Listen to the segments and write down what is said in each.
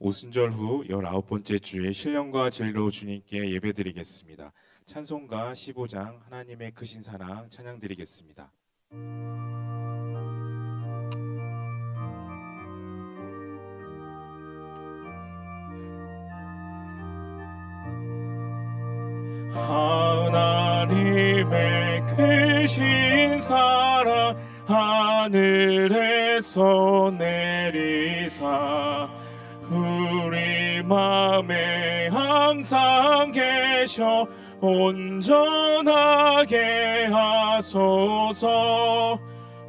오순절 후 19번째 주일 신령과 진리로 주님께 예배드리겠습니다. 찬송가 15장 하나님의 크신 사랑 찬양드리겠습니다. 하나님의 크신 사랑 하늘에서 내리사 우리 맘에 항상 계셔 온전하게 하소서.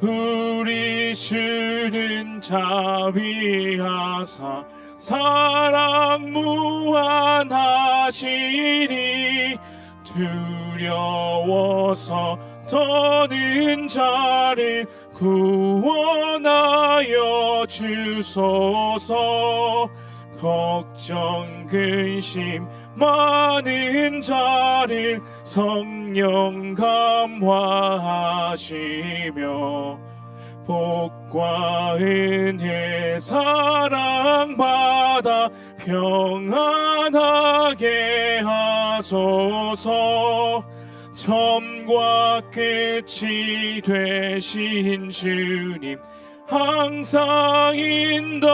우리 주는 자비하사 사랑 무한하시니 두려워서 떠는 자를 구원하여 주소서. 걱정 근심 많은 자를 성령 감화하시며 복과 은혜 사랑받아 평안하게 하소서. 처음과 끝이 되신 주님 항상 인도하셔서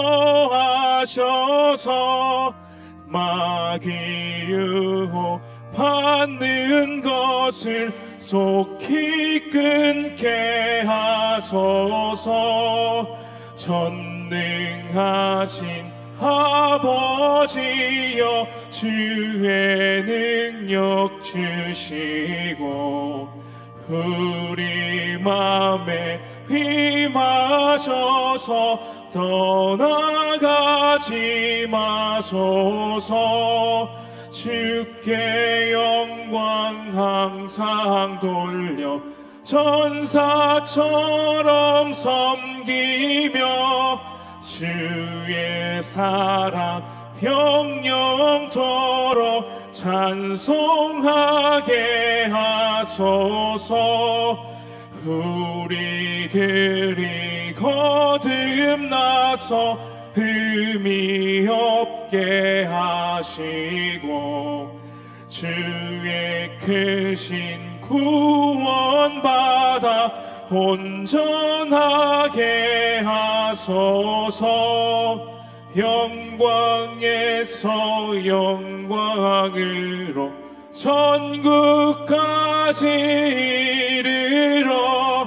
마귀 유혹 받는 것을 속히 끊게 하소서. 전능하신 아버지여 주의 능력 주시고 우리 맘에 임하셔서 떠나가지 마소서. 주께 영광 항상 돌려 전사처럼 섬기며 주의 사랑 영영토록 찬송하게 하소서. 우리들이 거듭나서 흠이 없게 하시고 주의 크신 구원받아 온전하게 하소서. 영광에서 영광으로 천국까지 이르러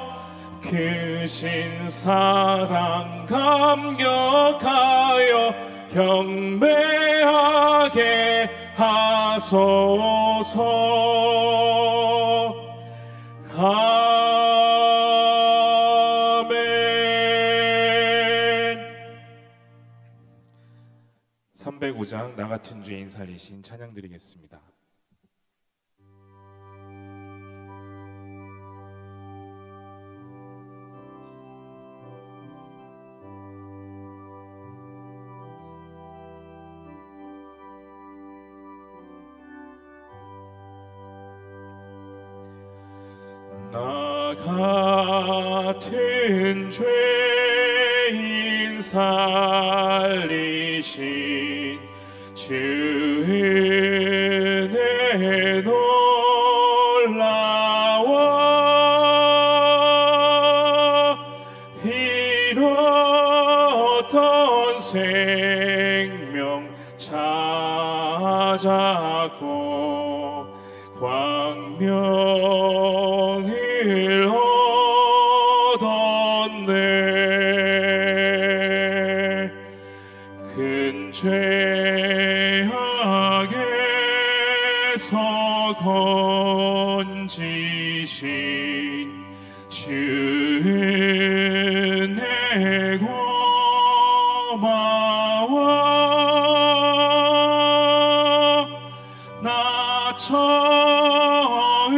크신 사랑 감격하여 경배하게 하소서. 아멘. 305장 나 같은 죄인 살리신 찬양드리겠습니다. 나 같은 죄인 살리신 주 은혜 놀라워. 잃었던 생명 찾았고 광명을 얻었네. 큰 죄악에서 건지신 주 은혜 고마워. 나 처음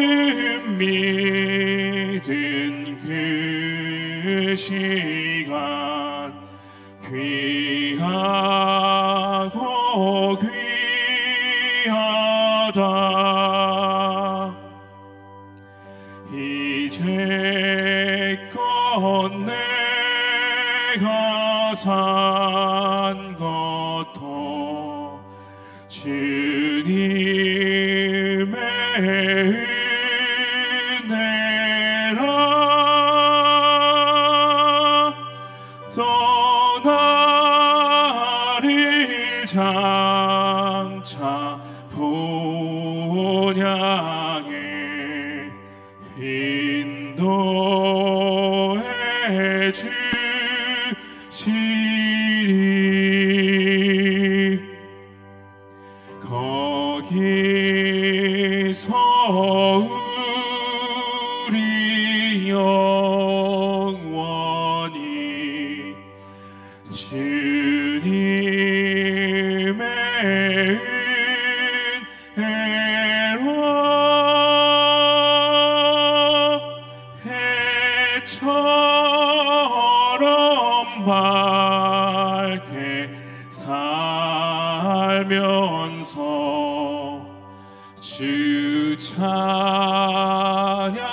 믿은 그 시간 귀하고 귀하다. 이제껏 내가 산 것도 장차 본향에 인도해 주시리. 거기서 우리 영원히 주님의 은혜로 해처럼 밝게 살면서 주 찬양하리라.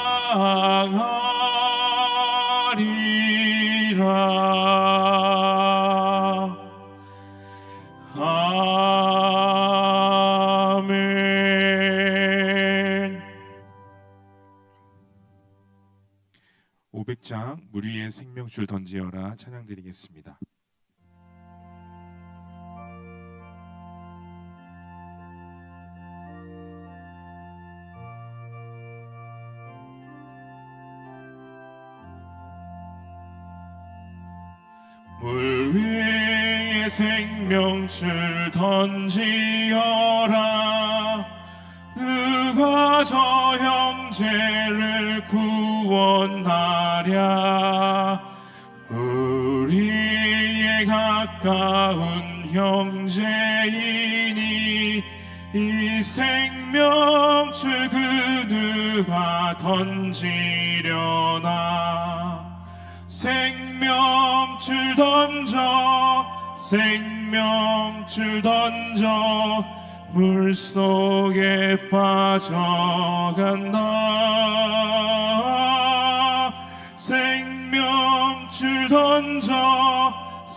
아멘. 500장 물 위에 생명줄 던지어라 찬양드리겠습니다. 물 위에 생명줄 던지어라. 누가 저 형제를 구원하랴. 우리의 가까운 형제이니 이 생명줄 그 누가 던지려나. 생명줄 던져 생명줄 던져 물속에 빠져간다. 생명줄 던져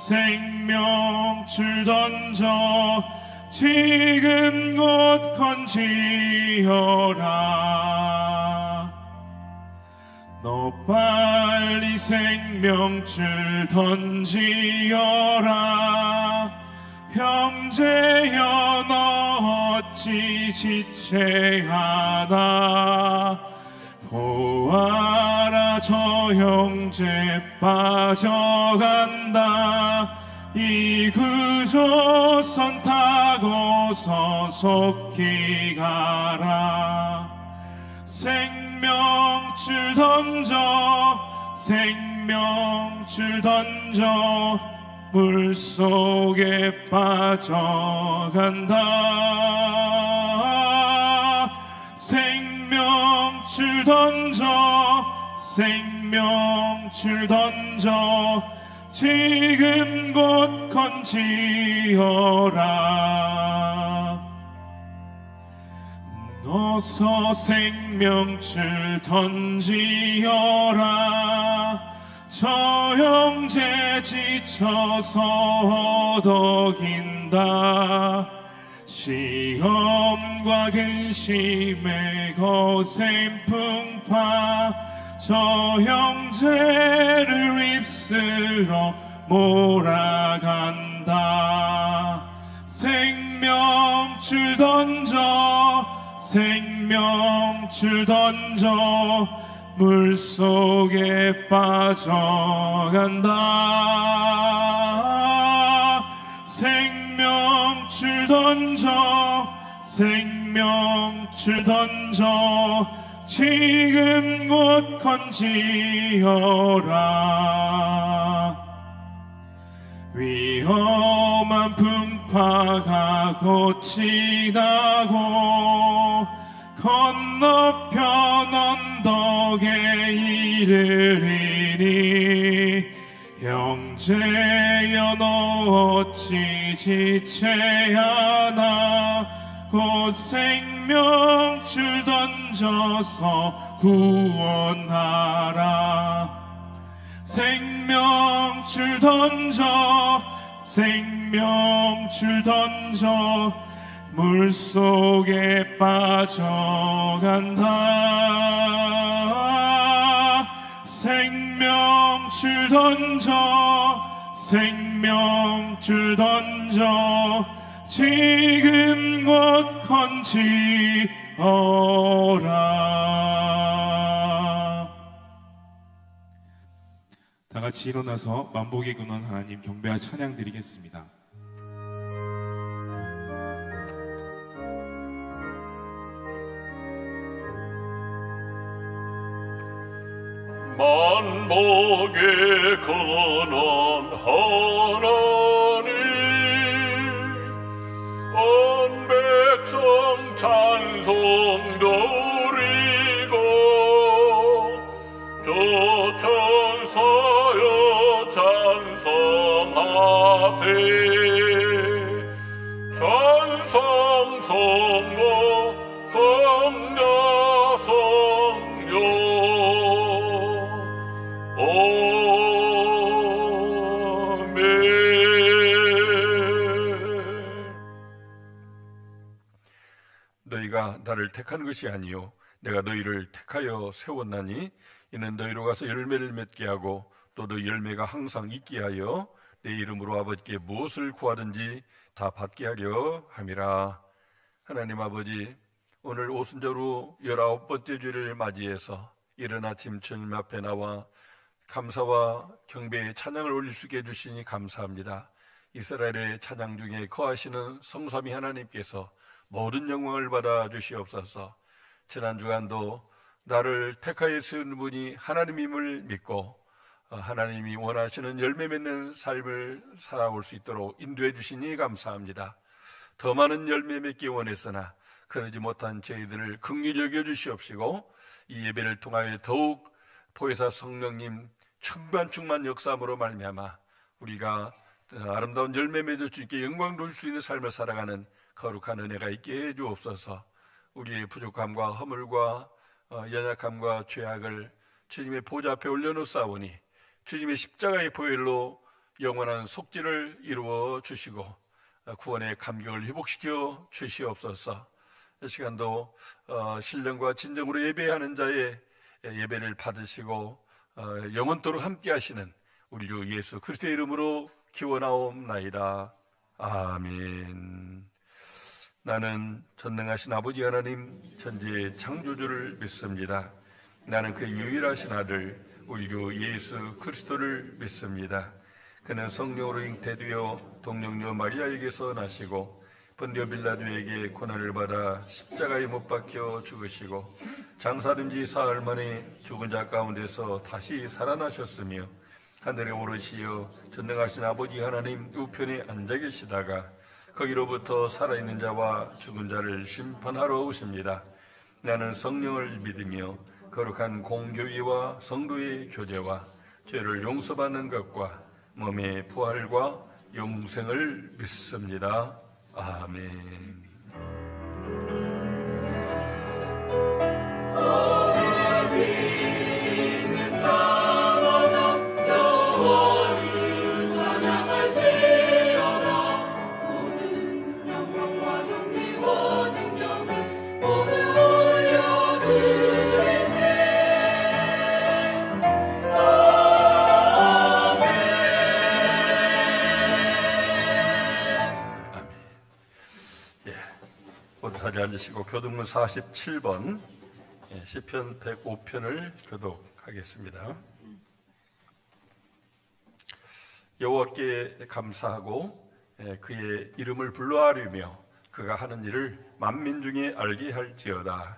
생명줄 던져 지금 곧 건지어라. 너 빨리 생명줄 던지어라. 형제여 너 어찌 지체하나. 보아라 저 형제 빠져간다. 이 구조선 타고서 속히 가라. 생명줄 던져 생명줄 던져 물속에 빠져간다. 생명줄 던져 생명줄 던져 지금 곧 건지어라. 어서 생명줄 던지어라. 저 형제 지쳐서 허덕인다. 시험과 근심에 거센 풍파 저 형제를 휩쓸어 몰아간다. 생명줄 던져 생명줄 던져 물속에 빠져간다. 생명줄 던져 생명줄 던져 지금 곧 건지어라. 위험한 풍파가 곧 지나고 건너편 언덕에 이르리니 형제여 너 어찌 지체하나. 곧 생명줄 던져서 구원하라. 생명줄 던져 생명줄 던져 물속에 빠져간다. 생명줄 던져 생명줄 던져 지금껏 건지어라. 다 같이 일어나서 만복의 근원 하나님 경배와 찬양 드리겠습니다. 만복의 근원 하나님, 온 백성 찬송 드리고, 저 천사여 찬송하세. 찬송 성모 성자 성녀 너희가 나를 택한 것이 아니요 내가 너희를 택하여 세웠나니 이는 너희로 가서 열매를 맺게 하고 또 너 열매가 항상 있게 하여 내 이름으로 아버지께 무엇을 구하든지 다 받게 하려 함이라. 하나님 아버지, 오늘 오순절 후 19번째 주일을 맞이해서 이른 아침 주님 앞에 나와 감사와 경배의 찬양을 올릴 수 있게 해주시니 감사합니다. 이스라엘의 찬양 중에 거하시는 성삼위 하나님께서 모든 영광을 받아 주시옵소서. 지난 주간도 나를 택하여 세운 분이 하나님임을 믿고 하나님이 원하시는 열매 맺는 삶을 살아올 수 있도록 인도해 주시니 감사합니다. 더 많은 열매 맺기 원했으나 그러지 못한 저희들을 긍휼히 여겨 주시옵시고 이 예배를 통하여 더욱 보혜사 성령님 충만 역사함으로 말미암아 우리가 아름다운 열매 맺을 수 있게 영광 돌릴 수 있는 삶을 살아가는 거룩한 은혜가 있게 해 주옵소서. 우리의 부족함과 허물과 연약함과 죄악을 주님의 보좌 앞에 올려놓사오니 주님의 십자가의 보혈로 영원한 속죄를 이루어 주시고 구원의 감격을 회복시켜 주시옵소서. 이 시간도 신령과 진정으로 예배하는 자의 예배를 받으시고 영원토록 함께 하시는 우리 주 예수 그리스도의 이름으로 기원하옵나이다. 아멘. 나는 전능하신 아버지 하나님 천지의 창조주를 믿습니다. 나는 그 유일하신 아들 우리 주 예수 그리스도를 믿습니다. 그는 성령으로 잉태되어 동정녀 마리아에게서 나시고 본디오 빌라도에게 고난을 받아 십자가에 못 박혀 죽으시고 장사된 지 사흘 만에 죽은 자 가운데서 다시 살아나셨으며 하늘에 오르시어 전능하신 아버지 하나님 우편에 앉아 계시다가 거기로부터 살아있는 자와 죽은 자를 심판하러 오십니다. 나는 성령을 믿으며 거룩한 공교회와 성도의 교제와 죄를 용서받는 것과 몸의 부활과 영생을 믿습니다. 아멘. 자리에 앉으시고 교독문 47번 시편 105편을 교독하겠습니다. 여호와께 감사하고 그의 이름을 불러하리며 그가 하는 일을 만민 중에 알게 할지어다.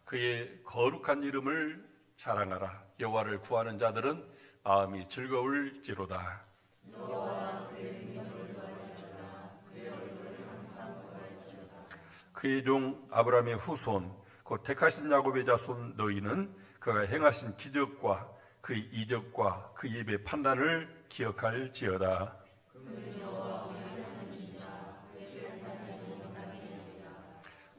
그의 거룩한 이름을 자랑하라. 여호와를 구하는 자들은 마음이 즐거울지로다. 그의 종 아브라함의 후손 곧 택하신 야곱의 자손 너희는 그가 행하신 기적과 그의 이적과 그의 입의 판단을 기억할지어다.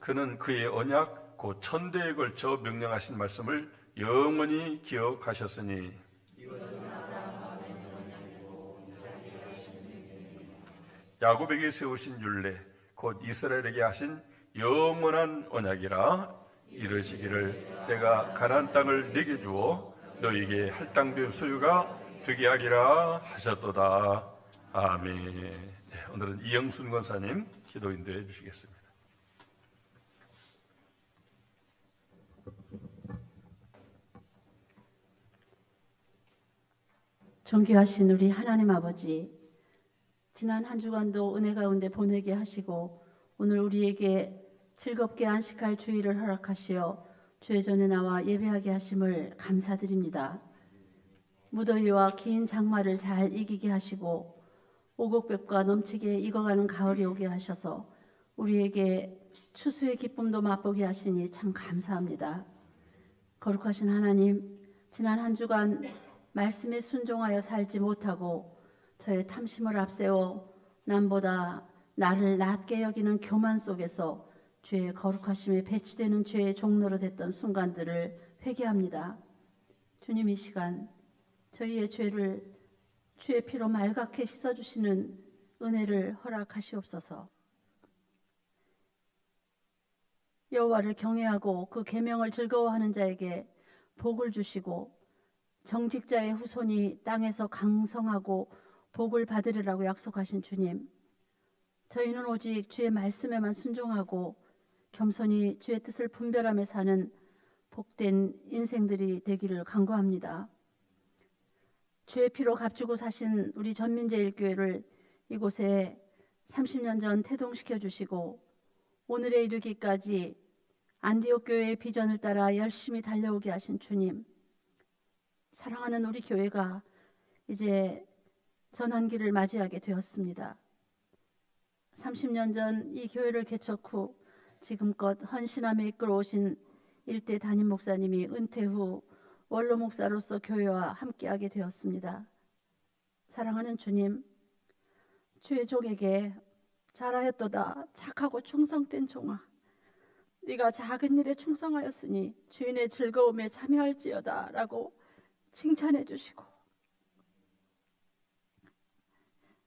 그는 그의 언약 곧 천대에 걸쳐 명령하신 말씀을 영원히 기억하셨으니 야곱에게 세우신 율례 곧 이스라엘에게 하신 영원한 언약이라. 이르시기를 내가 가나안 땅을 네게 주어 너에게 할당된 소유가 되게 하리라 하셨도다. 아멘. 네, 오늘은 이영순 권사님 기도 인도해 주시겠습니다. 존귀하신 우리 하나님 아버지, 지난 한 주간도 은혜 가운데 보내게 하시고 오늘 우리에게 즐겁게 안식할 주일을 허락하시어 주의 전에 나와 예배하게 하심을 감사드립니다. 무더위와 긴 장마를 잘 이기게 하시고 오곡백과 넘치게 익어가는 가을이 오게 하셔서 우리에게 추수의 기쁨도 맛보게 하시니 참 감사합니다. 거룩하신 하나님, 지난 한 주간 말씀에 순종하여 살지 못하고 저의 탐심을 앞세워 남보다 나를 낮게 여기는 교만 속에서 주의 거룩하심에 배치되는 죄의 종로로 됐던 순간들을 회개합니다. 주님, 이 시간 저희의 죄를 주의 피로 말갛게 씻어주시는 은혜를 허락하시옵소서. 여호와를 경외하고 그 계명을 즐거워하는 자에게 복을 주시고 정직자의 후손이 땅에서 강성하고 복을 받으리라고 약속하신 주님, 저희는 오직 주의 말씀에만 순종하고 겸손히 주의 뜻을 분별하며 사는 복된 인생들이 되기를 간구합니다. 주의 피로 값주고 사신 우리 전민제일교회를 이곳에 30년 전 태동시켜 주시고 오늘에 이르기까지 안디옥 교회의 비전을 따라 열심히 달려오게 하신 주님, 사랑하는 우리 교회가 이제 전환기를 맞이하게 되었습니다. 30년 전 이 교회를 개척 후 지금껏 헌신함에 이끌어오신 일대 담임 목사님이 은퇴 후 원로 목사로서 교회와 함께하게 되었습니다. 사랑하는 주님, 주의 종에게 잘하였도다 착하고 충성된 종아, 네가 작은 일에 충성하였으니 주인의 즐거움에 참여할지어다 라고 칭찬해 주시고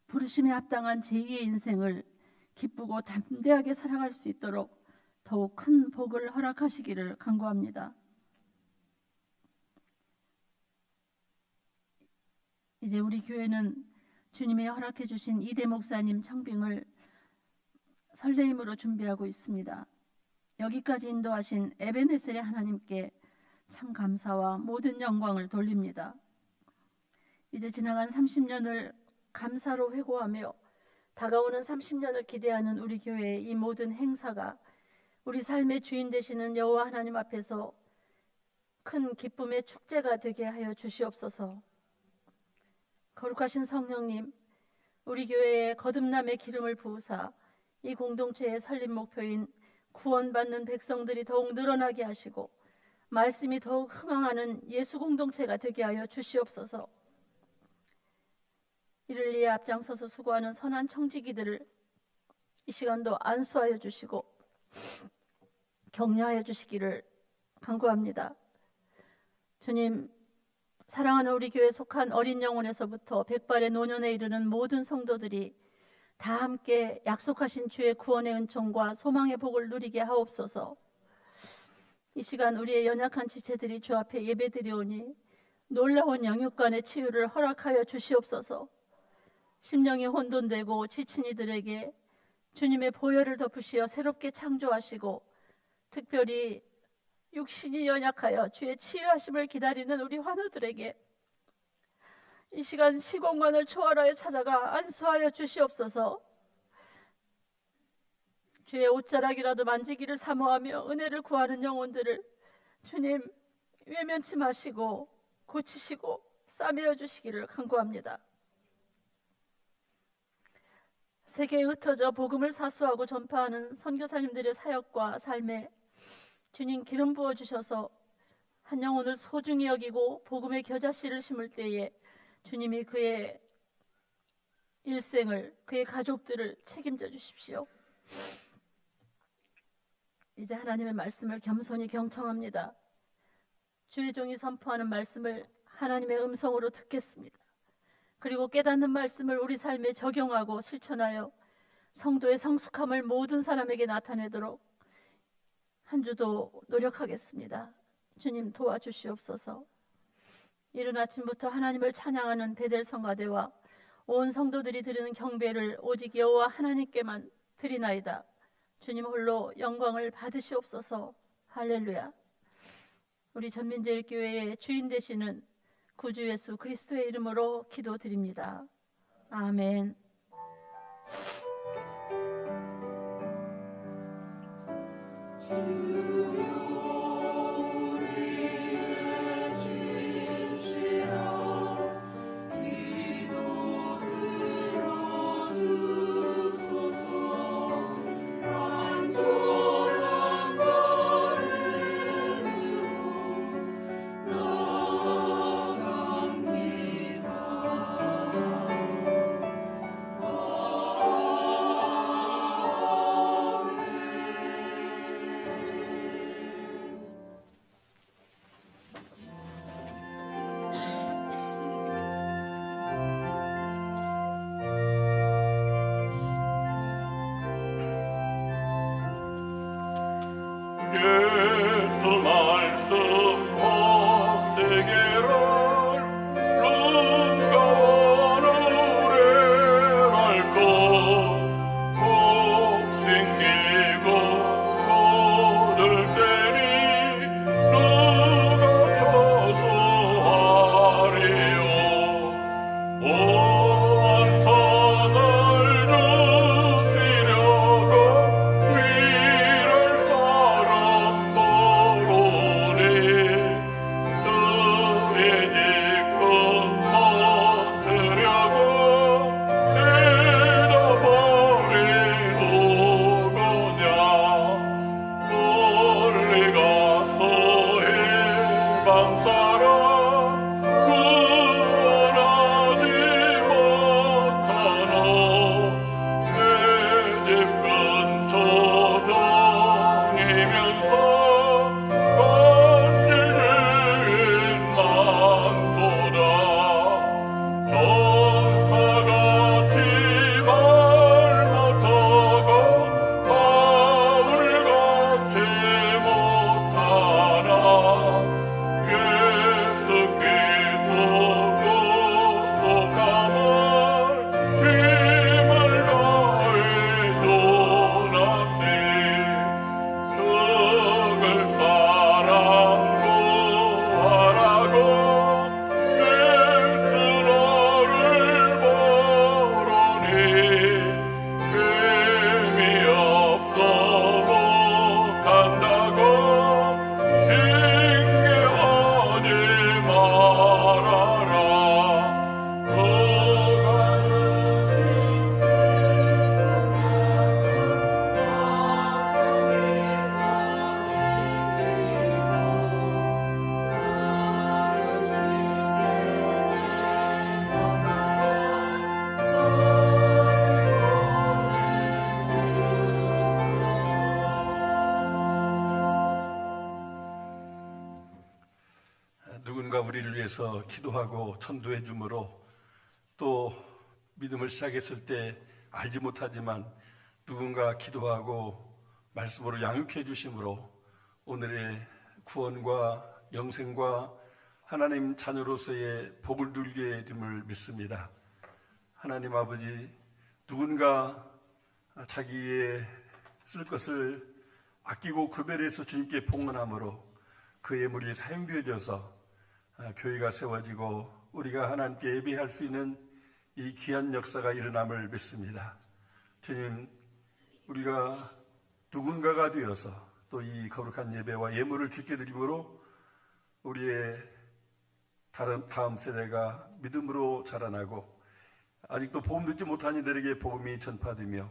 부르심에 합당한 제2의 인생을 기쁘고 담대하게 살아갈 수 있도록 더욱 큰 복을 허락하시기를 간구합니다. 이제 우리 교회는 주님이 허락해 주신 이대 목사님 청빙을 설레임으로 준비하고 있습니다. 여기까지 인도하신 에베네셀의 하나님께 참 감사와 모든 영광을 돌립니다. 이제 지나간 30년을 감사로 회고하며 다가오는 30년을 기대하는 우리 교회의 이 모든 행사가 우리 삶의 주인 되시는 여호와 하나님 앞에서 큰 기쁨의 축제가 되게 하여 주시옵소서. 거룩하신 성령님, 우리 교회에 거듭남의 기름을 부으사 이 공동체의 설립 목표인 구원받는 백성들이 더욱 늘어나게 하시고 말씀이 더욱 흥황하는 예수 공동체가 되게 하여 주시옵소서. 이를 위해 앞장서서 수고하는 선한 청지기들을 이 시간도 안수하여 주시고 격려하여 주시기를 간구합니다. 주님, 사랑하는 우리 교회에 속한 어린 영혼에서부터 백발의 노년에 이르는 모든 성도들이 다 함께 약속하신 주의 구원의 은총과 소망의 복을 누리게 하옵소서. 이 시간 우리의 연약한 지체들이 주 앞에 예배드리오니 놀라운 영육간의 치유를 허락하여 주시옵소서. 심령이 혼돈되고 지친 이들에게 주님의 보혈을 덮으시어 새롭게 창조하시고 특별히 육신이 연약하여 주의 치유하심을 기다리는 우리 환우들에게 이 시간 시공간을 초월하여 찾아가 안수하여 주시옵소서. 주의 옷자락이라도 만지기를 사모하며 은혜를 구하는 영혼들을 주님 외면치 마시고 고치시고 싸매어 주시기를 간구합니다. 세계에 흩어져 복음을 사수하고 전파하는 선교사님들의 사역과 삶에 주님 기름 부어 주셔서 한 영혼을 소중히 여기고 복음의 겨자씨를 심을 때에 주님이 그의 일생을, 그의 가족들을 책임져 주십시오. 이제 하나님의 말씀을 겸손히 경청합니다. 주의 종이 선포하는 말씀을 하나님의 음성으로 듣겠습니다. 그리고 깨닫는 말씀을 우리 삶에 적용하고 실천하여 성도의 성숙함을 모든 사람에게 나타내도록 한 주도 노력하겠습니다. 주님 도와주시옵소서. 이른 아침부터 하나님을 찬양하는 베델 성가대와 온 성도들이 드리는 경배를 오직 여호와 하나님께만 드리나이다. 주님 홀로 영광을 받으시옵소서. 할렐루야. 우리 전민제일교회의 주인 되시는 구주 예수 그리스도의 이름으로 기도드립니다. 아멘. 예수 말씀 세계를 누가 노래랄까 꼭 생기고 거들 때니 누가 교수하리요 온 산을 주시려고 위를 사랑 보로니 저의 직분 못하려고 잃어버리노거냐 멀리 가서 해방사라 구원하지 못하노 내 집 근처 다니면서 건지는 많도다 전사같이 말 못하고 바울같이 못하나 계속해서 고속함을 힘을 다해 도나세 적을 사랑고 하라고 예수 너를 보러니 힘이 없어 못한다고 핑계하지 말아라 누군가 우리를 위해서 기도하고 천도해 주므로 또 믿음을 시작했을 때 알지 못하지만 누군가 기도하고 말씀으로 양육해 주심으로 오늘의 구원과 영생과 하나님 자녀로서의 복을 누리게 됨을 믿습니다. 하나님 아버지, 누군가 자기의 쓸 것을 아끼고 구별해서 주님께 봉헌함으로 그 예물이 사용되어져서 교회가 세워지고 우리가 하나님께 예배할 수 있는 이 귀한 역사가 일어남을 믿습니다. 주님, 우리가 누군가가 되어서 또 이 거룩한 예배와 예물을 주께 드림으로 우리의 다음 세대가 믿음으로 자라나고 아직도 복음 듣지 못한 이들에게 복음이 전파되며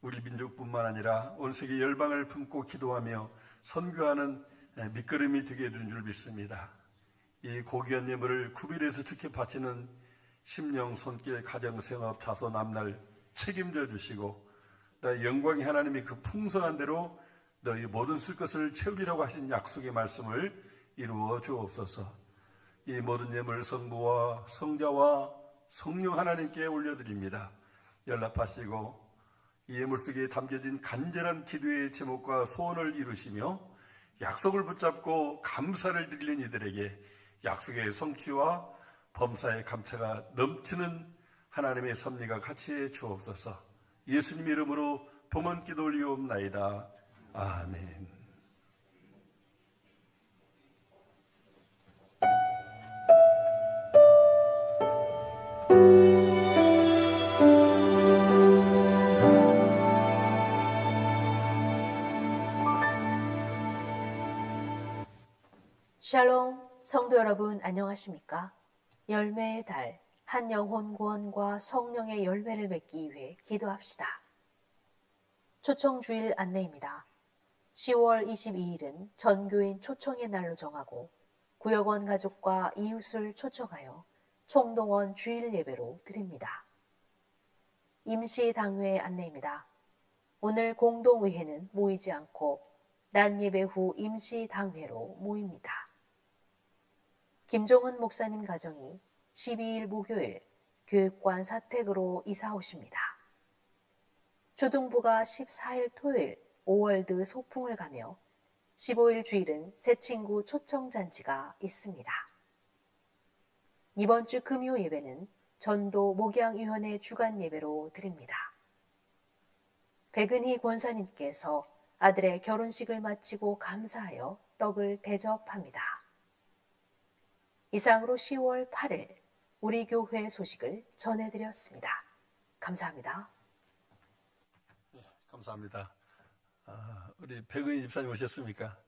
우리 민족뿐만 아니라 온 세계 열방을 품고 기도하며 선교하는 밑거름이 되게 된 줄 믿습니다. 이 고귀한 예물을 구별해서 주께 바치는 심령, 손길, 가정, 생업, 자손, 앞날 책임져 주시고 나의 영광이 하나님이 그 풍성한 대로 너희 모든 쓸 것을 채우리라고 하신 약속의 말씀을 이루어 주옵소서. 이 모든 예물 성부와 성자와 성령 하나님께 올려드립니다. 연락하시고 이 예물 속에 담겨진 간절한 기도의 제목과 소원을 이루시며 약속을 붙잡고 감사를 드리는 이들에게 약속의 성취와 범사의 감사가 넘치는 하나님의 섭리가 같이 해 주옵소서. 예수님 이름으로 봉헌 기도 올리옵나이다. 아멘. 샬롬, 성도 여러분 안녕하십니까? 열매의 달, 한 영혼 구원과 성령의 열매를 맺기 위해 기도합시다. 초청 주일 안내입니다. 10월 22일은 전교인 초청의 날로 정하고 구역원 가족과 이웃을 초청하여 총동원 주일 예배로 드립니다. 임시당회 안내입니다. 오늘 공동의회는 모이지 않고 낮 예배 후 임시당회로 모입니다. 김종은 목사님 가정이 12일 목요일 교육관 사택으로 이사 오십니다. 초등부가 14일 토요일 5월드 소풍을 가며 15일 주일은 새 친구 초청 잔치가 있습니다. 이번 주 금요 예배는 전도 목양위원회 주간 예배로 드립니다. 백은희 권사님께서 아들의 결혼식을 마치고 감사하여 떡을 대접합니다. 이상으로 10월 8일 우리 교회 소식을 전해드렸습니다. 감사합니다. 감사합니다. 우리 백은희 집사님 오셨습니까?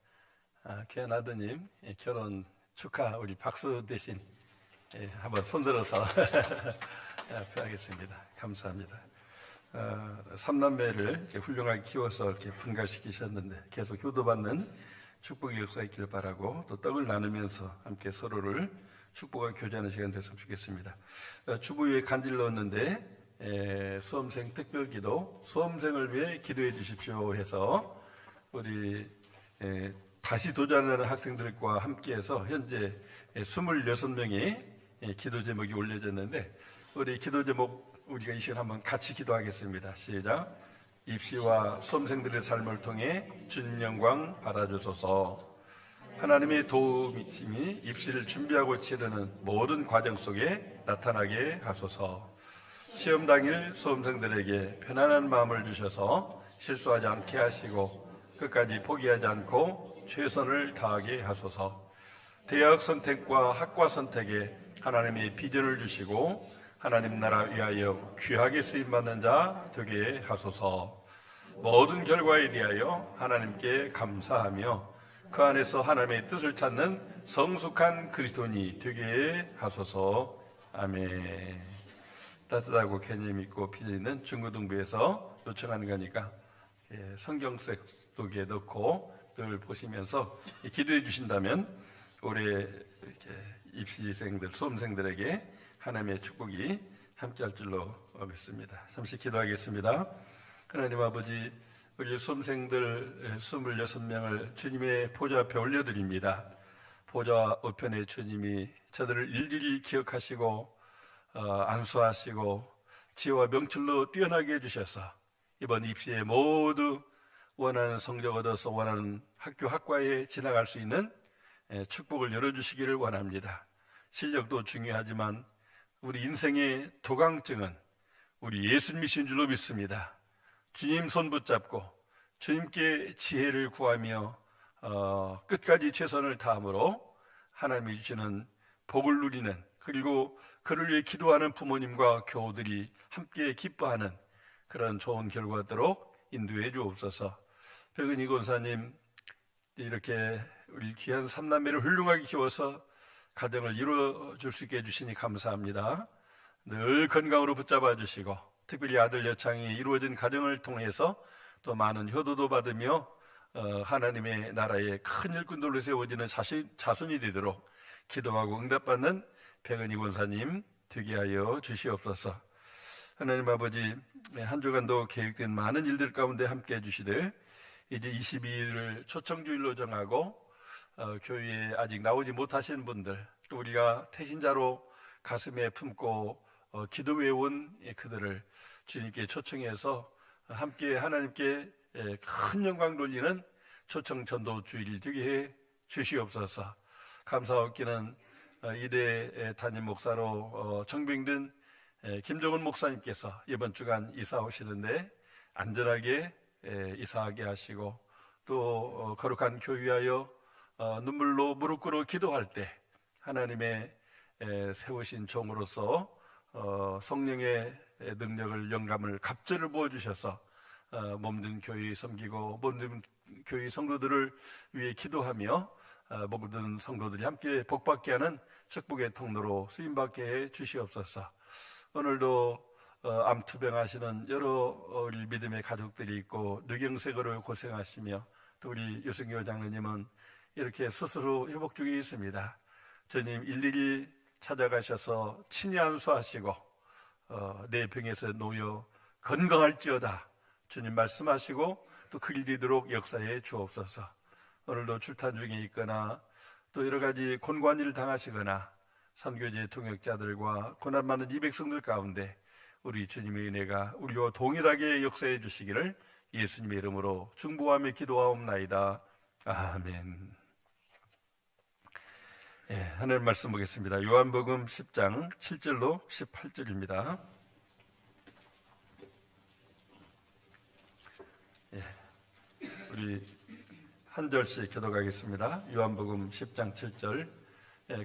귀한 아드님 결혼 축하 우리 박수 대신 한번 손들어서 표하겠습니다. 감사합니다. 삼남매를 이렇게 훌륭하게 키워서 이렇게 분가시키셨는데 계속 효도받는 축복의 역사 있기를 바라고 또 떡을 나누면서 함께 서로를 축복과 교제하는 시간 됐으면 좋겠습니다. 주부에 간질 넣었는데 수험생 특별기도 수험생을 위해 기도해 주십시오 해서 우리 다시 도전하는 학생들과 함께해서 현재 26명의 기도 제목이 올려졌는데 우리 기도 제목 우리가 이 시간 한번 같이 기도하겠습니다. 시작. 입시와 수험생들의 삶을 통해 주님 영광 받아주소서. 하나님의 도우심이 입시를 준비하고 치르는 모든 과정 속에 나타나게 하소서. 시험 당일 수험생들에게 편안한 마음을 주셔서 실수하지 않게 하시고 끝까지 포기하지 않고 최선을 다하게 하소서. 대학 선택과 학과 선택에 하나님의 비전을 주시고 하나님 나라 위하여 귀하게 쓰임받는 자 되게 하소서. 모든 결과에 대하여 하나님께 감사하며 그 안에서 하나님의 뜻을 찾는 성숙한 그리스도인이 되게 하소서. 아멘. 따뜻하고 개념 있고 비전 있는 중고등부에서 요청하는 거니까 성경책 속에 넣고 늘 보시면서 기도해 주신다면 올해 이렇게 입시생들, 수험생들에게 하나님의 축복이 함께할 줄로 믿습니다. 잠시 기도하겠습니다. 하나님 아버지, 우리 수험생들 26명을 주님의 보좌 앞에 올려드립니다. 보좌 우편에 주님이 저들을 일일이 기억하시고 안수하시고 지혜와 명철로 뛰어나게 해주셔서 이번 입시에 모두 원하는 성적 얻어서 원하는 학교 학과에 지나갈 수 있는 축복을 열어주시기를 원합니다. 실력도 중요하지만 우리 인생의 도강증은 우리 예수님이신 줄로 믿습니다. 주님 손 붙잡고 주님께 지혜를 구하며 끝까지 최선을 다함으로 하나님이 주시는 복을 누리는, 그리고 그를 위해 기도하는 부모님과 교우들이 함께 기뻐하는 그런 좋은 결과도록 인도해 주옵소서. 백은희 권사님 이렇게 우리 귀한 삼남매를 훌륭하게 키워서 가정을 이루어줄 수 있게 해주시니 감사합니다. 늘 건강으로 붙잡아 주시고 특별히 아들 여창이 이루어진 가정을 통해서 또 많은 효도도 받으며 하나님의 나라의 큰 일꾼들로 세워지는 자손이 되도록 기도하고 응답받는 백은희 권사님 되게 하여 주시옵소서. 하나님 아버지, 한 주간도 계획된 많은 일들 가운데 함께 해주시되 이제 22일을 초청주일로 정하고 교회에 아직 나오지 못하신 분들, 또 우리가 태신자로 가슴에 품고 기도해 온 그들을 주님께 초청해서 함께 하나님께 큰 영광 돌리는 초청 전도 주일 되게 해 주시옵소서. 감사와 얻기는 이대 담임 목사로 청빙된 김정은 목사님께서 이번 주간 이사 오시는데 안전하게 이사하게 하시고 또 거룩한 교회 위하여 눈물로 무릎 꿇어 기도할 때 하나님의 세우신 종으로서 성령의 능력을 영감을 갑절을 부어주셔서 몸든 교회 섬기고 몸든 교회 성도들을 위해 기도하며 모든 성도들이 함께 복받게 하는 축복의 통로로 쓰임받게 해 주시옵소서. 오늘도 암투병하시는 여러 우리 믿음의 가족들이 있고 뇌경색으로 고생하시며 또 우리 유승교 장로님은 이렇게 스스로 회복 중에 있습니다. 주님 일일이 찾아가셔서 친히 안수하시고 내 병에서 놓여 건강할지어다 주님 말씀하시고 또 그 일 이도록 역사해 주옵소서. 오늘도 출탄 중에 있거나 또 여러 가지 곤고한 일을 당하시거나 선교제 통역자들과 고난 많은 이 백성들 가운데 우리 주님의 은혜가 우리와 동일하게 역사해 주시기를 예수님의 이름으로 중보하며 기도하옵나이다. 아멘. 하나님 말씀 보겠습니다. 요한복음 10장 7절로 18절입니다. 우리 한 절씩 교독하겠습니다. 요한복음 10장 7절.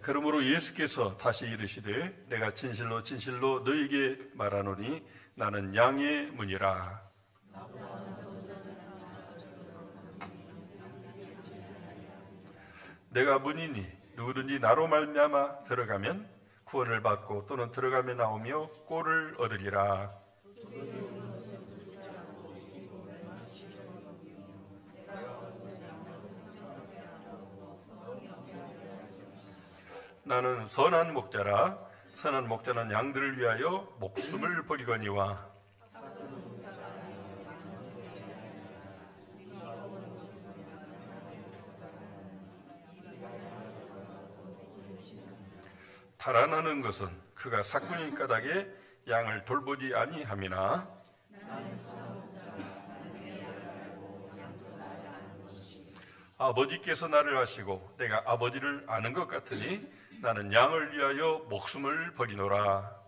그러므로 예수께서 다시 이르시되 내가 진실로 진실로 너희에게 말하노니 나는 양의 문이라. 내가 문이니 누구든지 나로 말미암아 들어가면 구원을 받고 또는 들어가며 나오며 꼴을 얻으리라. 나는 선한 목자라. 선한 목자는 양들을 위하여 목숨을 버리거니와 달아나는 것은 그가 삭군인 까닭에 양을 돌보지 아니함이나 아버지께서 나를 아시고 내가 아버지를 아는 것 같으니 나는 양을 위하여 목숨을 버리노라.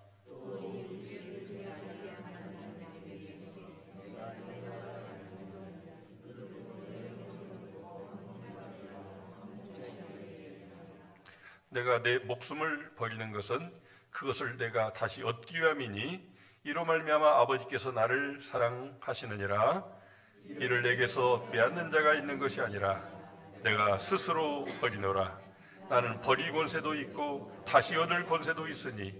내가 내 목숨을 버리는 것은 그것을 내가 다시 얻기 위함이니 이로 말미암아 아버지께서 나를 사랑하시느니라. 이를 내게서 빼앗는 자가 있는 것이 아니라 내가 스스로 버리노라. 나는 버릴 권세도 있고 다시 얻을 권세도 있으니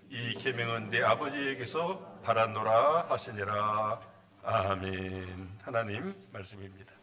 이 계명은 내 아버지에게서 받았노라 하시니라. 아멘. 하나님 말씀입니다.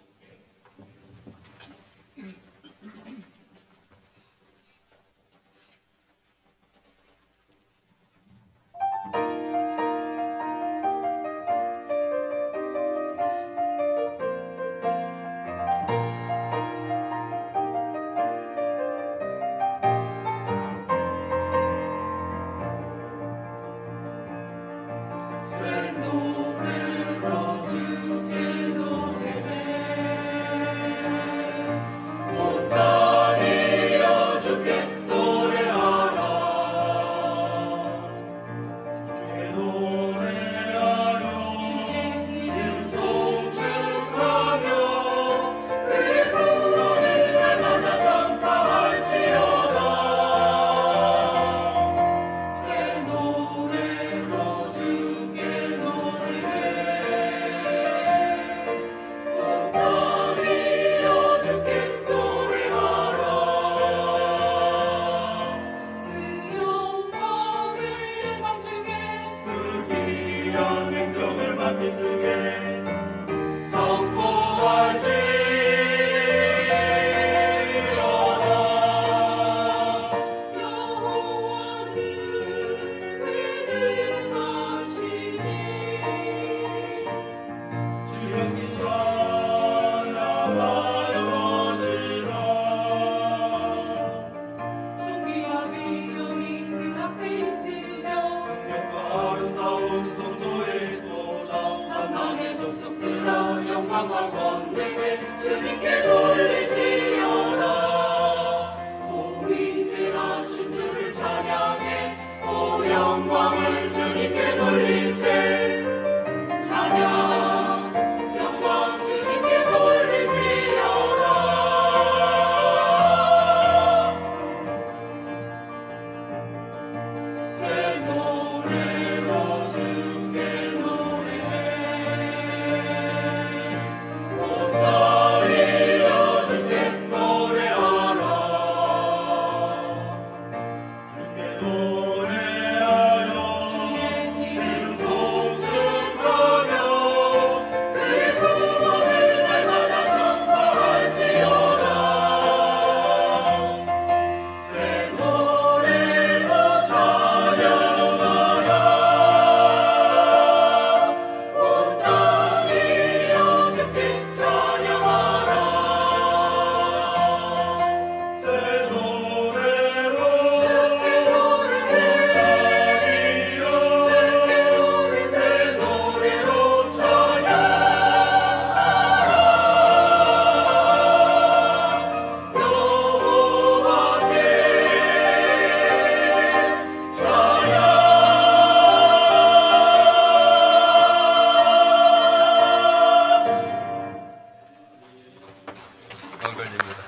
영광 돌립니다.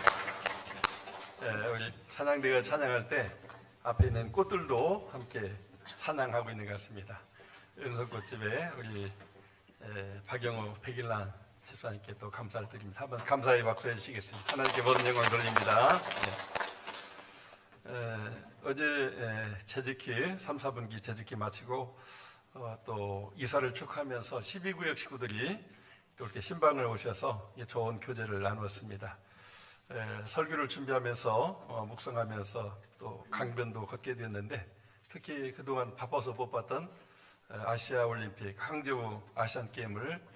우리 찬양대가 찬양할 때 앞에 있는 꽃들도 함께 찬양하고 있는 것 같습니다. 은석꽃집에 우리 박영호 백일란 집사님께 또 감사를 드립니다. 한번 감사의 박수 해주시겠습니다. 하나님께 모든 영광 돌립니다. 어제 재직기 3, 4분기 재직기 마치고 또 이사를 축하하면서 12구역 식구들이 또 이렇게 신방을 오셔서 좋은 교제를 나누었습니다. 설교를 준비하면서 묵상하면서 또 강변도 걷게 되었는데 특히 그동안 바빠서 못 봤던 아시아 올림픽 항저우 아시안 게임을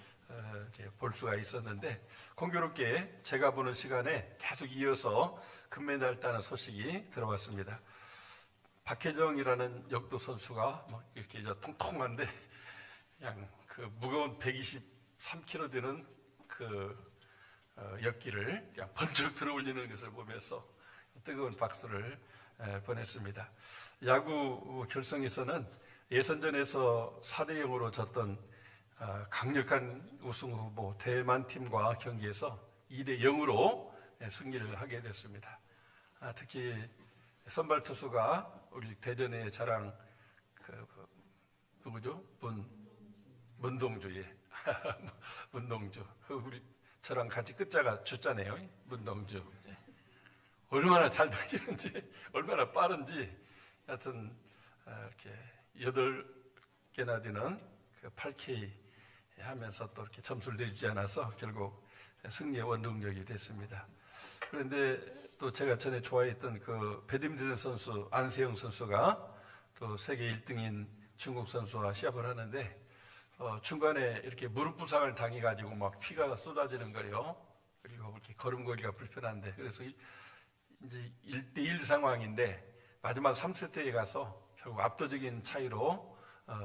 이렇게 볼 수가 있었는데 공교롭게 제가 보는 시간에 계속 이어서 금메달 따는 소식이 들어왔습니다. 박혜정이라는 역도 선수가 막 이렇게 통통한데 그냥 그 무거운 123kg 되는 그 역기를 그냥 번쩍 들어올리는 것을 보면서 뜨거운 박수를 보냈습니다. 야구 결승에서는 예선전에서 4대0으로 졌던 강력한 우승 후보 대만팀과 경기에서 2대0으로 승리를 하게 됐습니다. 특히 선발 투수가 우리 대전의 자랑 누구죠? 문동주예. 문동주. 우리 저랑 같이 끝자가 주자네요. 문동주. 얼마나 잘 던지는지, 얼마나 빠른지, 하여튼 이렇게 8개나 되는 그 8K 하면서 또 이렇게 점수를 내주지 않아서 결국 승리의 원동력이 됐습니다. 그런데 또 제가 전에 좋아했던 그 배드민턴 선수 안세영 선수가 또 세계 1등인 중국 선수와 시합을 하는데 중간에 이렇게 무릎 부상을 당해가지고 막 피가 쏟아지는 거예요. 그리고 이렇게 걸음걸이가 불편한데 그래서 이제 1대1 상황인데 마지막 3세트에 가서 결국 압도적인 차이로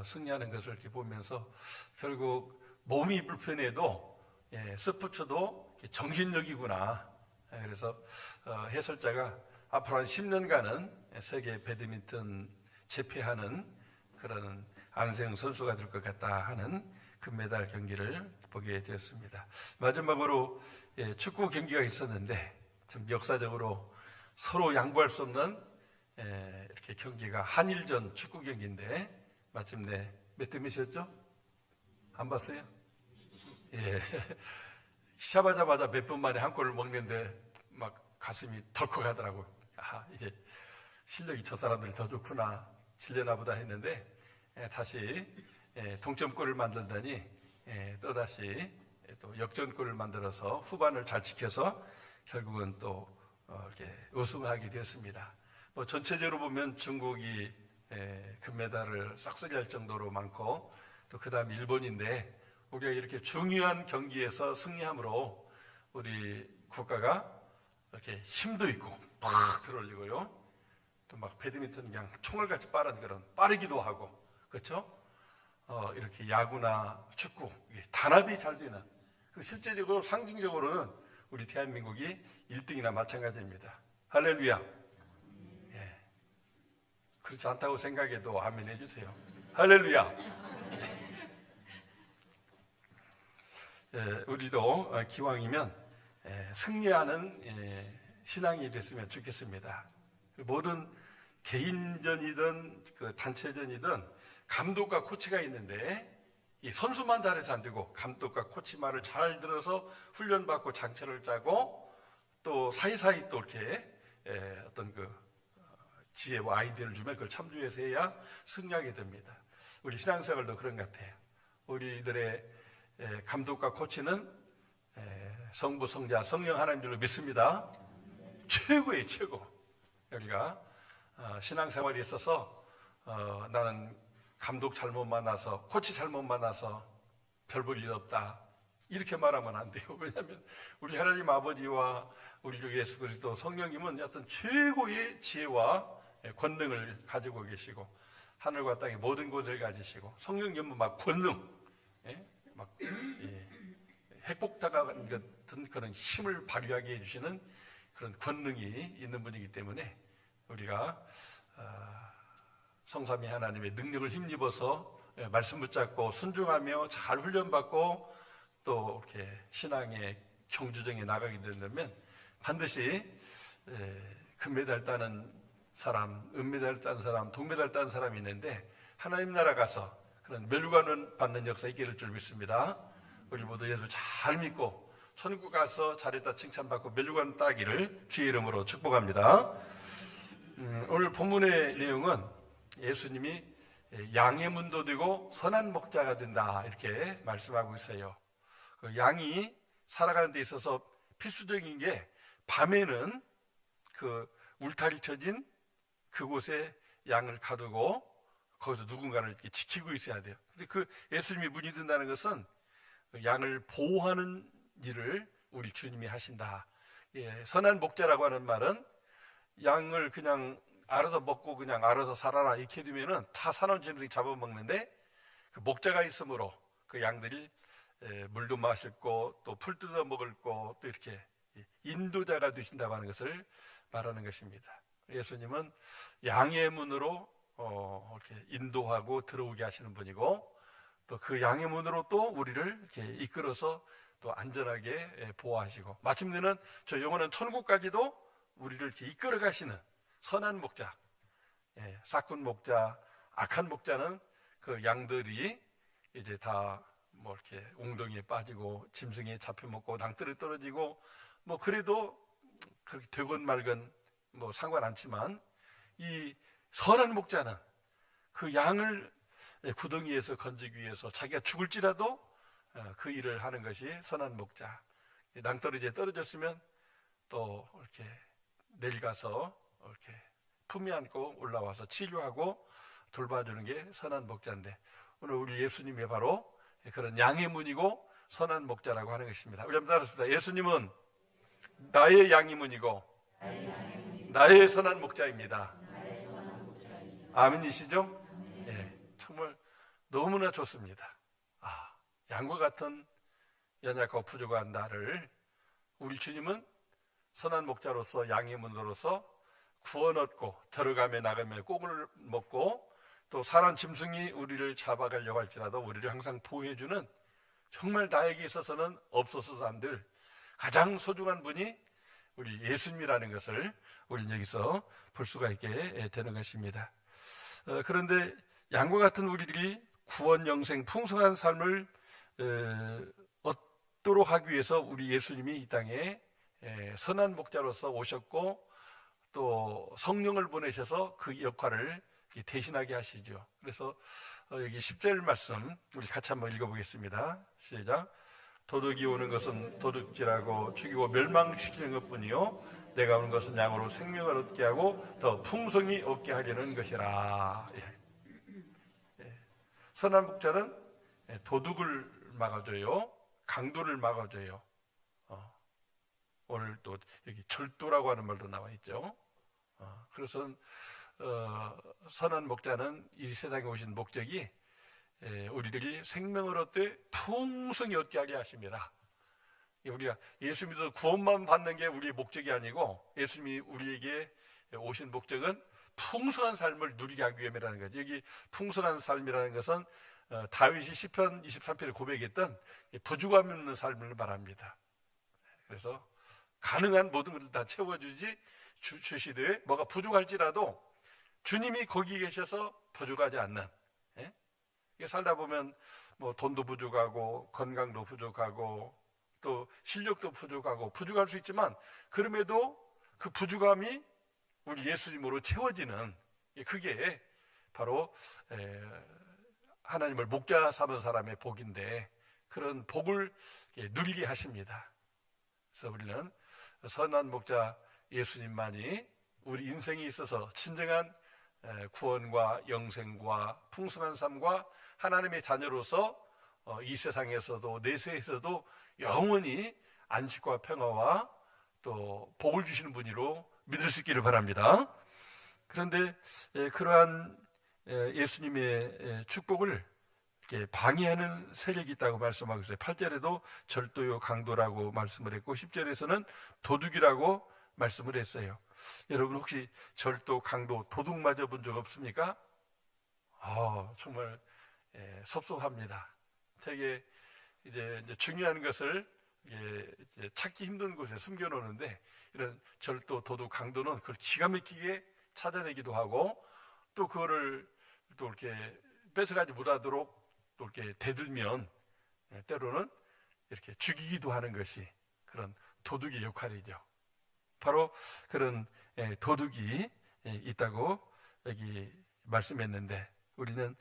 승리하는 것을 이렇게 보면서 결국 몸이 불편해도 스포츠도 정신력이구나. 그래서 해설자가 앞으로 한 10년간은 세계 배드민턴 제패하는 그런 안세영 선수가 될 것 같다 하는 금메달 경기를 보게 되었습니다. 마지막으로 축구 경기가 있었는데 좀 역사적으로 서로 양보할 수 없는 이렇게 경기가 한일전 축구 경기인데 마침내 몇 대 몇이었죠? 안 봤어요? 예. 시합하자마자 몇 분 만에 한 골을 먹는데 막 가슴이 덜컥하더라고요. 이제 실력이 저 사람들이 더 좋구나, 질려나 보다 했는데 다시 동점골을 만들더니 또다시 또 역전골을 만들어서 후반을 잘 지켜서 결국은 또 이렇게 우승을 하게 되었습니다. 뭐 전체적으로 보면 중국이 금메달을 싹쓸이할 정도로 많고 또 그다음 일본인데 우리가 이렇게 중요한 경기에서 승리함으로 우리 국가가 이렇게 힘도 있고 팍 들어올리고요. 또 막 배드민턴 그냥 총알같이 빠른 그런 빠르기도 하고 그렇죠? 이렇게 야구나 축구 단합이 잘 되는 실제적으로 상징적으로는 우리 대한민국이 1등이나 마찬가지입니다. 할렐루야. 예. 그렇지 않다고 생각해도 아멘 해주세요. 할렐루야. 예, 우리도 기왕이면 승리하는 신앙이 됐으면 좋겠습니다. 모든 개인전이든 그 단체전이든 감독과 코치가 있는데 이 선수만 잘해서 안 되고 감독과 코치 말을 잘 들어서 훈련받고 장치를 짜고 또 사이사이 또 이렇게 어떤 그 지혜와 아이디어를 주면 그걸 참조해서 해야 승리하게 됩니다. 우리 신앙생활도 그런 것 같아요. 우리들의 감독과 코치는 성부, 성자, 성령 하나님들로 믿습니다. 최고의 최고. 우리가 신앙생활에 있어서 나는 감독 잘못 만나서 코치 잘못 만나서 별 볼 일 없다 이렇게 말하면 안 돼요. 왜냐하면 우리 하나님 아버지와 우리 주 예수 그리스도 성령님은 어떤 최고의 지혜와 권능을 가지고 계시고 하늘과 땅의 모든 것을 가지시고 성령님은 막 권능 막 핵폭탄 같은 그런 힘을 발휘하게 해주시는 그런 권능이 있는 분이기 때문에 우리가 성삼위 하나님의 능력을 힘입어서 말씀 붙잡고 순종하며 잘 훈련받고 또 이렇게 신앙의 경주정에 나가게 된다면 반드시 금메달 따는 사람, 은메달 딴 사람, 동메달 딴 사람이 있는데 하나님 나라 가서 그런 멸관을 받는 역사 있기를 줄 믿습니다. 우리 모두 예수 잘 믿고 천국 가서 잘했다 칭찬받고 멸관 따기를 주의 이름으로 축복합니다. 오늘 본문의 내용은 예수님이 양의 문도 되고 선한 목자가 된다 이렇게 말씀하고 있어요. 그 양이 살아가는 데 있어서 필수적인 게 밤에는 그 울타리 쳐진 그곳에 양을 가두고 거기서 누군가를 이렇게 지키고 있어야 돼요. 근데 그 예수님이 문이 된다는 것은 양을 보호하는 일을 우리 주님이 하신다. 선한 목자라고 하는 말은 양을 그냥 알아서 먹고 그냥 알아서 살아라 이렇게 두면은 다 산원지들이 잡아먹는데 그 목자가 있으므로 그 양들이 물도 마실 거, 또 풀 뜯어 먹을 거, 또 이렇게 인도자가 되신다고 하는 것을 말하는 것입니다. 예수님은 양의 문으로 이렇게 인도하고 들어오게 하시는 분이고 또 그 양의 문으로 또 우리를 이렇게 이끌어서 또 안전하게 보호하시고 마침내는 저 영원한 천국까지도 우리를 이렇게 이끌어 가시는 선한 목자, 싹군 목자, 악한 목자는 그 양들이 이제 다 뭐 이렇게 웅덩이에 빠지고 짐승에 잡혀 먹고 낭떠러 떨어지고 뭐 그래도 그렇게 되건 말건 뭐 상관 않지만 이 선한 목자는 그 양을 구덩이에서 건지기 위해서 자기가 죽을지라도 그 일을 하는 것이 선한 목자. 낭떠러지에 떨어졌으면 또 이렇게 내일 가서 이렇게 품에 안고 올라와서 치료하고 돌봐주는 게 선한 목자인데 오늘 우리 예수님이 바로 그런 양의 문이고 선한 목자라고 하는 것입니다. 우리 한번 따라합시다. 예수님은 나의 양의 문이고 나의 선한 목자입니다. 아멘이시죠? 예, 정말 너무나 좋습니다. 양과 같은 연약하고 부족한 나를 우리 주님은 선한 목자로서 양의 문으로서 구원 얻고 들어가며 나가며 꼭을 먹고 또 사람 짐승이 우리를 잡아가려고 할지라도 우리를 항상 보호해주는 정말 나에게 있어서는 없어서도 안 될 가장 소중한 분이 우리 예수님이라는 것을 우리는 여기서 볼 수가 있게 되는 것입니다. 그런데 양과 같은 우리들이 구원, 영생, 풍성한 삶을 얻도록 하기 위해서 우리 예수님이 이 땅에 선한 목자로서 오셨고 또 성령을 보내셔서 그 역할을 대신하게 하시죠. 그래서 여기 10절 말씀 우리 같이 한번 읽어보겠습니다. 시작. 도둑이 오는 것은 도둑질하고 죽이고 멸망시키는 것뿐이요 내가 오는 것은 양으로 생명을 얻게 하고 더 풍성히 얻게 하려는 것이라. 선한 목자는 도둑을 막아줘요. 강도를 막아줘요. 오늘 또 여기 절도라고 하는 말도 나와 있죠. 그래서 선한 목자는 이 세상에 오신 목적이 우리들이 생명을 얻되 풍성히 얻게 하게 하십니다. 우리가 예수 믿어서 구원만 받는 게 우리의 목적이 아니고 예수님이 우리에게 오신 목적은 풍성한 삶을 누리게 하기 위함이라는 거죠. 여기 풍성한 삶이라는 것은 다윗이 시편 23편에 고백했던 부족함 없는 삶을 말합니다. 그래서 가능한 모든 것을 다 채워주지 주시되 뭐가 부족할지라도 주님이 거기 계셔서 부족하지 않는. 이게 살다 보면 뭐 돈도 부족하고 건강도 부족하고 또 실력도 부족하고 부족할 수 있지만 그럼에도 그 부족함이 우리 예수님으로 채워지는 그게 바로 하나님을 목자 삼은 사람의 복인데 그런 복을 누리게 하십니다. 그래서 우리는 선한 목자 예수님만이 우리 인생에 있어서 진정한 구원과 영생과 풍성한 삶과 하나님의 자녀로서 이 세상에서도 내세에서도 영원히 안식과 평화와 또 복을 주시는 분으로 믿을 수 있기를 바랍니다. 그런데 그러한 예수님의 축복을 이렇게 방해하는 세력이 있다고 말씀하고 있어요. 8절에도 절도요 강도라고 말씀을 했고 10절에서는 도둑이라고 말씀을 했어요. 여러분 혹시 절도, 강도, 도둑 맞아본 적 없습니까? 정말 섭섭합니다. 되게 이제 중요한 것을 이제 찾기 힘든 곳에 숨겨놓는데 이런 절도, 도둑, 강도는 그걸 기가 막히게 찾아내기도 하고 또 그거를 또 이렇게 뺏어가지 못하도록 또 이렇게 대들면 때로는 이렇게 죽이기도 하는 것이 그런 도둑의 역할이죠. 바로 그런 도둑이 있다고 여기 말씀했는데 우리는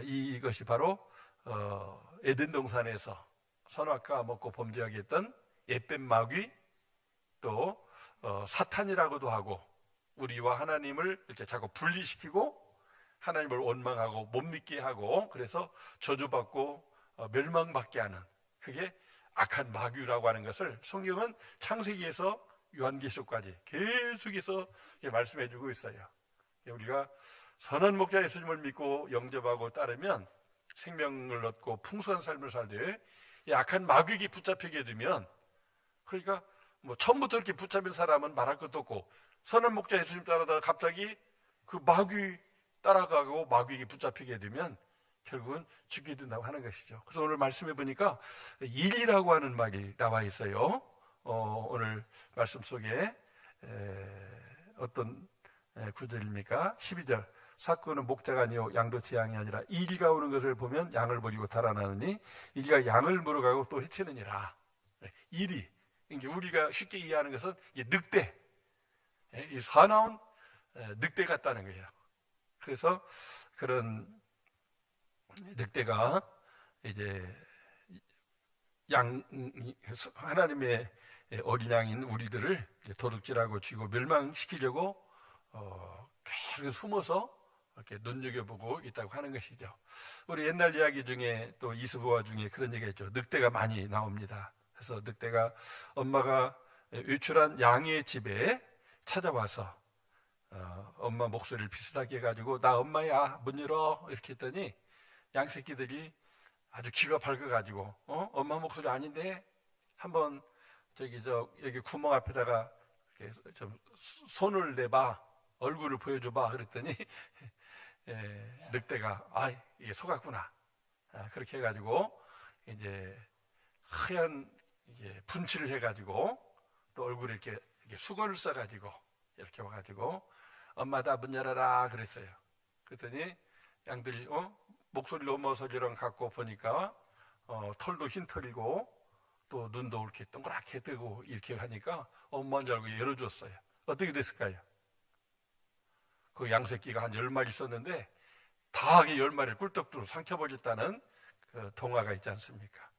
이것이 바로 에덴 동산에서 선악과 먹고 범죄하게 했던 옛뱀 마귀 또 사탄이라고도 하고 우리와 하나님을 이렇게 자꾸 분리시키고 하나님을 원망하고 못 믿게 하고 그래서 저주받고 멸망받게 하는 그게 악한 마귀라고 하는 것을 성경은 창세기에서 요한계시록까지 계속해서 말씀해주고 있어요. 우리가 선한 목자 예수님을 믿고 영접하고 따르면 생명을 얻고 풍성한 삶을 살되 이 악한 마귀에게 붙잡히게 되면 그러니까 뭐 처음부터 이렇게 붙잡힌 사람은 말할 것도 없고 선한 목자 예수님 따라다가 갑자기 그 마귀 따라가고 마귀에게 붙잡히게 되면 결국은 죽게 된다고 하는 것이죠. 그래서 오늘 말씀해 보니까 일이라고 하는 말이 나와 있어요. 오늘 말씀 속에 어떤 구절입니까? 12절 사건은 목자가 아니요 양도 지향이 아니라 이리가 오는 것을 보면 양을 버리고 달아나느니 이리가 양을 물어가고 또 해치느니라. 이리 이제 우리가 쉽게 이해하는 것은 늑대, 이 사나운 늑대 같다는 거예요. 그래서 그런 늑대가 이제 하나님의 어린 양인 우리들을 도둑질하고 쥐고 멸망시키려고 계속 숨어서 이렇게 눈여겨보고 있다고 하는 것이죠. 우리 옛날 이야기 중에 또 이스보아 중에 그런 얘기가 있죠. 늑대가 많이 나옵니다. 그래서 늑대가 엄마가 외출한 양의 집에 찾아와서 엄마 목소리를 비슷하게 해가지고 나 엄마야 문 열어 이렇게 했더니 양 새끼들이 아주 기가 밝아가지고 엄마 목소리 아닌데 한번 여기 구멍 앞에다가 좀 손을 내봐 얼굴을 보여줘봐 그랬더니 늑대가 이게 속았구나 그렇게 해가지고 이제 하얀 분칠을 해가지고 또 얼굴에 이렇게 수건을 써가지고 이렇게 와가지고 엄마 다 문 열어라 그랬어요. 그랬더니 양들이 목소리를 엄마 소리랑 갖고 보니까 털도 흰 털이고 또 눈도 이렇게 동그랗게 뜨고 이렇게 하니까 엄마인 줄 알고 열어줬어요. 어떻게 됐을까요? 그 양새끼가 한 10마리 있었는데 다 10마리를 꿀떡으로 삼켜버렸다는 그 동화가 있지 않습니까?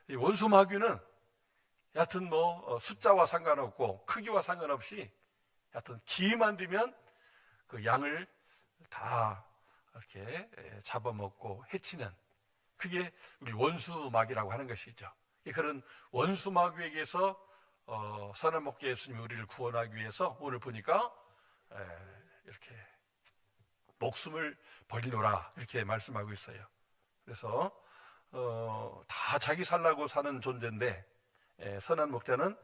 이 원수 마귀는 여하튼 숫자와 상관없고 크기와 상관없이 여하튼 기만 되면 그 양을 다 이렇게 잡아먹고 해치는 그게 우리 원수 마귀라고 하는 것이죠. 그런 원수 마귀에게서 선한 목자 예수님이 우리를 구원하기 위해서 오늘 보니까 이렇게 목숨을 버리노라 이렇게 말씀하고 있어요. 그래서 다 자기 살라고 사는 존재인데 선한 목자는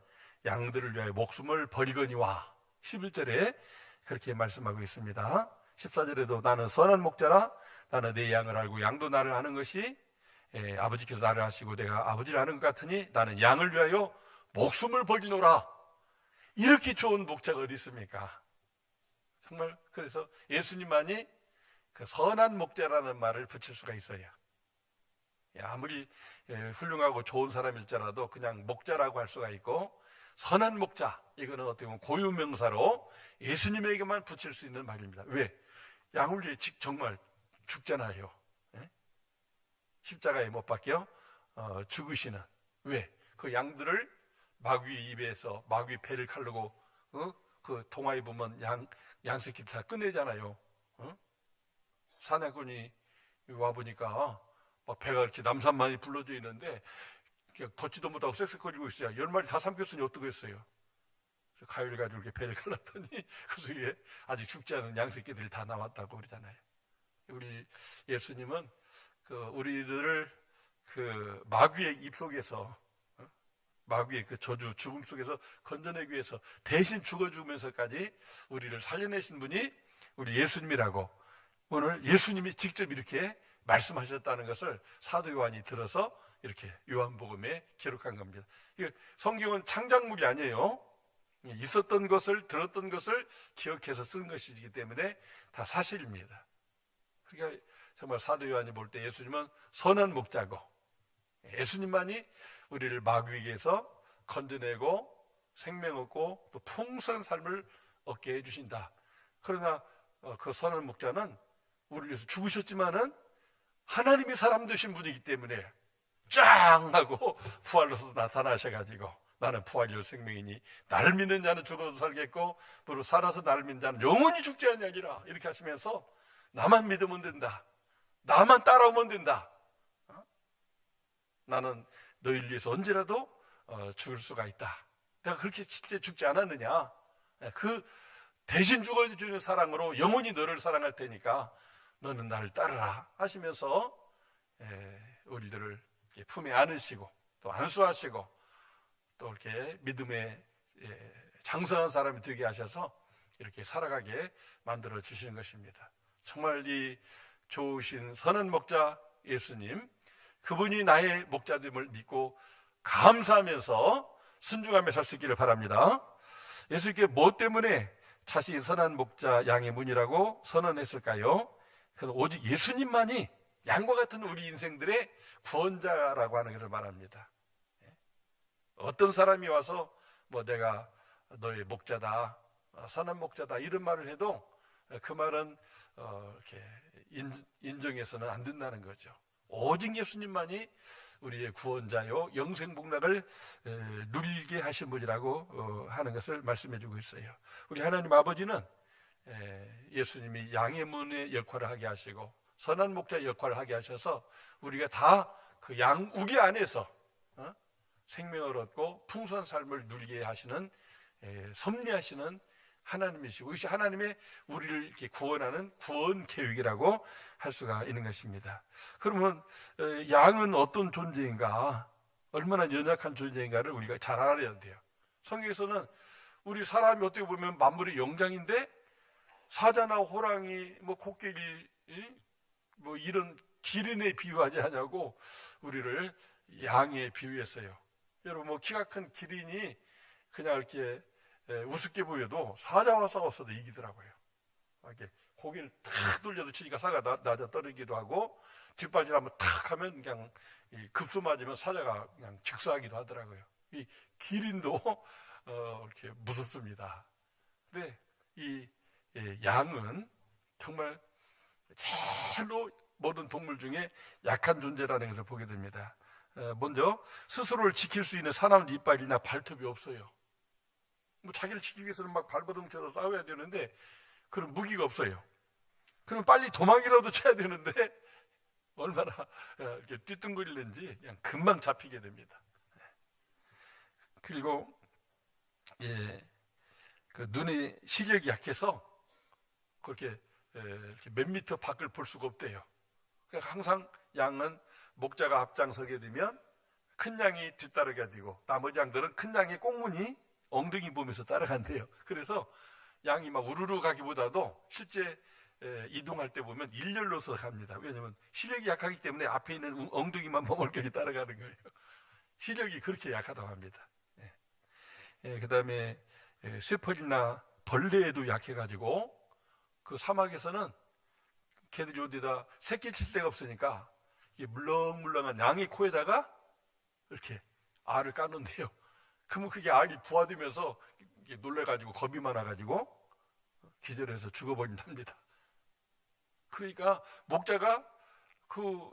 양들을 위하여 목숨을 버리거니와 11절에 그렇게 말씀하고 있습니다. 14절에도 나는 선한 목자라 나는 내 양을 알고 양도 나를 아는 것이 아버지께서 나를 아시고 내가 아버지를 아는 것 같으니 나는 양을 위하여 목숨을 버리노라. 이렇게 좋은 목자가 어디 있습니까? 정말 그래서 예수님만이 그 선한 목자라는 말을 붙일 수가 있어요. 아무리 훌륭하고 좋은 사람일지라도 그냥 목자라고 할 수가 있고 선한 목자 이거는 어떻게 보면 고유명사로 예수님에게만 붙일 수 있는 말입니다. 왜? 양을 위해 정말 죽잖아요. 십자가에 못 박혀 죽으시는 왜? 그 양들을 마귀 입에서 마귀 배를 칼르고 그 동화에 보면 양새끼를 다 끝내잖아요. 사냥꾼이 와보니까 막 배가 이렇게 남산만이 불러져 있는데 걷지도 못하고 쌕쌕거리고 있어요. 10마리 다 삼켰으니 어떡했어요? 가위를 가지고 이렇게 배를 갈랐더니 그 속에 아직 죽지 않은 양새끼들이 다 나왔다고 그러잖아요. 우리 예수님은 우리들을 그 마귀의 입속에서 마귀의 그 저주 죽음 속에서 건져내기 위해서 대신 죽어 죽으면서까지 우리를 살려내신 분이 우리 예수님이라고 오늘 예수님이 직접 이렇게 말씀하셨다는 것을 사도 요한이 들어서 이렇게 요한복음에 기록한 겁니다. 이게 성경은 창작물이 아니에요. 있었던 것을, 들었던 것을 기억해서 쓴 것이기 때문에 다 사실입니다. 그러니까 정말 사도 요한이 볼 때 예수님은 선한 목자고, 예수님만이 우리를 마귀에게서 건져내고 생명 얻고 또 풍성한 삶을 얻게 해주신다. 그러나 그 선한 목자는 우리를 위해서 죽으셨지만은 하나님이 사람 되신 분이기 때문에 짱 하고 부활로서 나타나셔가지고, 나는 부활이요 생명이니 나를 믿는 자는 죽어도 살겠고 또 살아서 나를 믿는 자는 영원히 죽지 아니하리라, 이렇게 하시면서 나만 믿으면 된다, 나만 따라오면 된다, 나는 너희를 위해서 언제라도 죽을 수가 있다, 내가 그렇게 실제 죽지 않았느냐, 그 대신 죽어주는 사랑으로 영원히 너를 사랑할 테니까 너는 나를 따르라 하시면서 우리들을 품에 안으시고 또 안수하시고 또 이렇게 믿음의 장성한 사람이 되게 하셔서 이렇게 살아가게 만들어 주시는 것입니다. 정말 이 좋으신 선한 목자 예수님, 그분이 나의 목자됨을 믿고 감사하면서 순종하며 살 수 있기를 바랍니다. 예수님께 뭐 때문에 자신이 선한 목자 양의 문이라고 선언했을까요? 그건 오직 예수님만이 양과 같은 우리 인생들의 구원자라고 하는 것을 말합니다. 어떤 사람이 와서 뭐 내가 너의 목자다, 선한 목자다 이런 말을 해도 그 말은 이렇게 인정해서는 안 된다는 거죠. 오직 예수님만이 우리의 구원자요 영생복락을 누리게 하신 분이라고 하는 것을 말씀해 주고 있어요. 우리 하나님 아버지는 예수님이 양의 문의 역할을 하게 하시고 선한 목자 역할을 하게 하셔서 우리가 다 그 양우기 안에서 생명을 얻고 풍성한 삶을 누리게 하시는 섭리하시는 하나님이시고, 이것이 하나님의 우리를 이렇게 구원하는 구원 계획이라고 할 수가 있는 것입니다. 그러면 양은 어떤 존재인가, 얼마나 연약한 존재인가를 우리가 잘 알아야 돼요. 성경에서는 우리 사람이 어떻게 보면 만물의 영장인데 사자나 호랑이, 뭐 코끼리, 뭐 이런 기린에 비유하지 않냐고 우리를 양에 비유했어요. 여러분 뭐 키가 큰 기린이 그냥 이렇게 우습게 보여도 사자와 싸웠어도 이기더라고요. 이렇게 고개를 탁 돌려도 치니까 사자가 낮아 떨어지기도 하고, 뒷발질 한번 탁 하면 그냥 급소 맞으면 사자가 그냥 즉사하기도 하더라고요. 이 기린도 이렇게 무섭습니다. 근데 이 양은 정말 제일로 모든 동물 중에 약한 존재라는 것을 보게 됩니다. 먼저 스스로를 지킬 수 있는 사나운 이빨이나 발톱이 없어요. 뭐 자기를 지키기 위해서는 막 발버둥 쳐서 싸워야 되는데 그런 무기가 없어요. 그럼 빨리 도망이라도 쳐야 되는데 얼마나 이렇게 뛰뚱거리는지 그냥 금방 잡히게 됩니다. 그리고 그 눈의 시력이 약해서 그렇게 이렇게 몇 미터 밖을 볼 수가 없대요. 그러니까 항상 양은 목자가 앞장서게 되면 큰 양이 뒤따르게 되고, 나머지 양들은 큰 양의 꽁무니 엉덩이 보면서 따라간대요. 그래서 양이 막 우르르 가기보다도 실제 이동할 때 보면 일렬로서 갑니다. 왜냐하면 시력이 약하기 때문에 앞에 있는 엉덩이만 머물게 따라가는 거예요. 시력이 그렇게 약하다고 합니다. 그 다음에 쇠펄이나 벌레에도 약해가지고 그 사막에서는 걔들이 어디다 새끼 칠 데가 없으니까 이 물렁물렁한 양의 코에다가 이렇게 알을 까는데요. 그러면 그게 알이 부화되면서 놀래가지고 겁이 많아가지고 기절해서 죽어버린답니다. 그러니까 목자가 그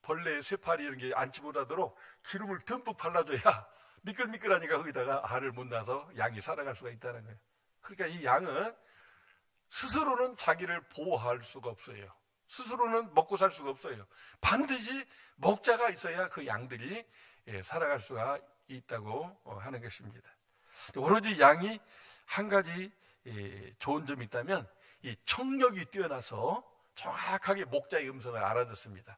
벌레, 쇠파리 이런 게 앉지 못하도록 기름을 듬뿍 발라줘야 미끌미끌하니까 거기다가 알을 못 낳아서 양이 살아갈 수가 있다는 거예요. 그러니까 이 양은 스스로는 자기를 보호할 수가 없어요. 스스로는 먹고 살 수가 없어요. 반드시 목자가 있어야 그 양들이 살아갈 수가 있다고 하는 것입니다. 오로지 양이 한 가지 좋은 점이 있다면 이 청력이 뛰어나서 정확하게 목자의 음성을 알아듣습니다.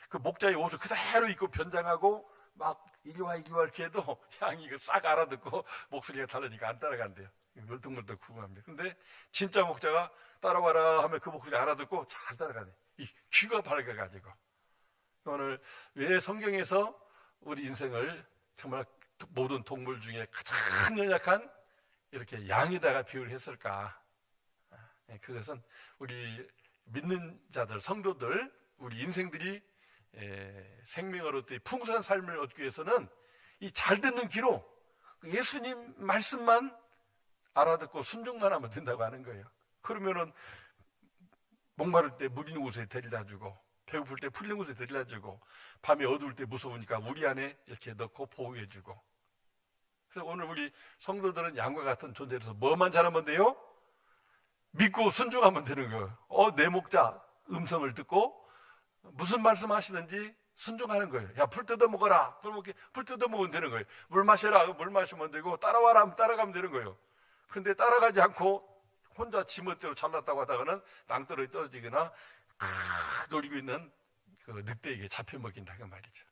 그 목자의 옷을 그대로 입고 변장하고 막 이리와 이렇게 해도 양이 싹 알아듣고 목소리가 다르니까 안 따라간대요. 멀뚱멀뚱 궁금합니다. 근데 진짜 목자가 따라와라 하면 그 목소리 알아듣고 잘 따라가네. 이 귀가 밝아가지고 오늘 왜 성경에서 우리 인생을 정말 모든 동물 중에 가장 연약한 이렇게 양에다가 비유를 했을까? 그것은 우리 믿는 자들, 성도들, 우리 인생들이 생명을 얻되 풍성한 삶을 얻기 위해서는 이 잘 듣는 귀로 예수님 말씀만 알아듣고 순종만 하면 된다고 하는 거예요. 그러면은 목마를 때 물 있는 곳에 데려다 주고, 배고플 때 풀린 곳에 데려다 주고, 밤에 어두울 때 무서우니까 우리 안에 이렇게 넣고 보호해 주고. 그래서 오늘 우리 성도들은 양과 같은 존재로서 뭐만 잘하면 돼요? 믿고 순종하면 되는 거예요. 내 목자 음성을 듣고 무슨 말씀 하시든지 순종하는 거예요. 야, 풀 뜯어 먹어라. 그럼 이렇게 풀 뜯어 먹으면 되는 거예요. 물 마셔라. 물 마시면 되고, 따라와라 하면 따라가면 되는 거예요. 근데 따라가지 않고 혼자 지멋대로 잘났다고 하다가는 낭떠러지 떨어지거나 놀리고 있는 그 늑대에게 잡혀 먹인다 그 말이죠.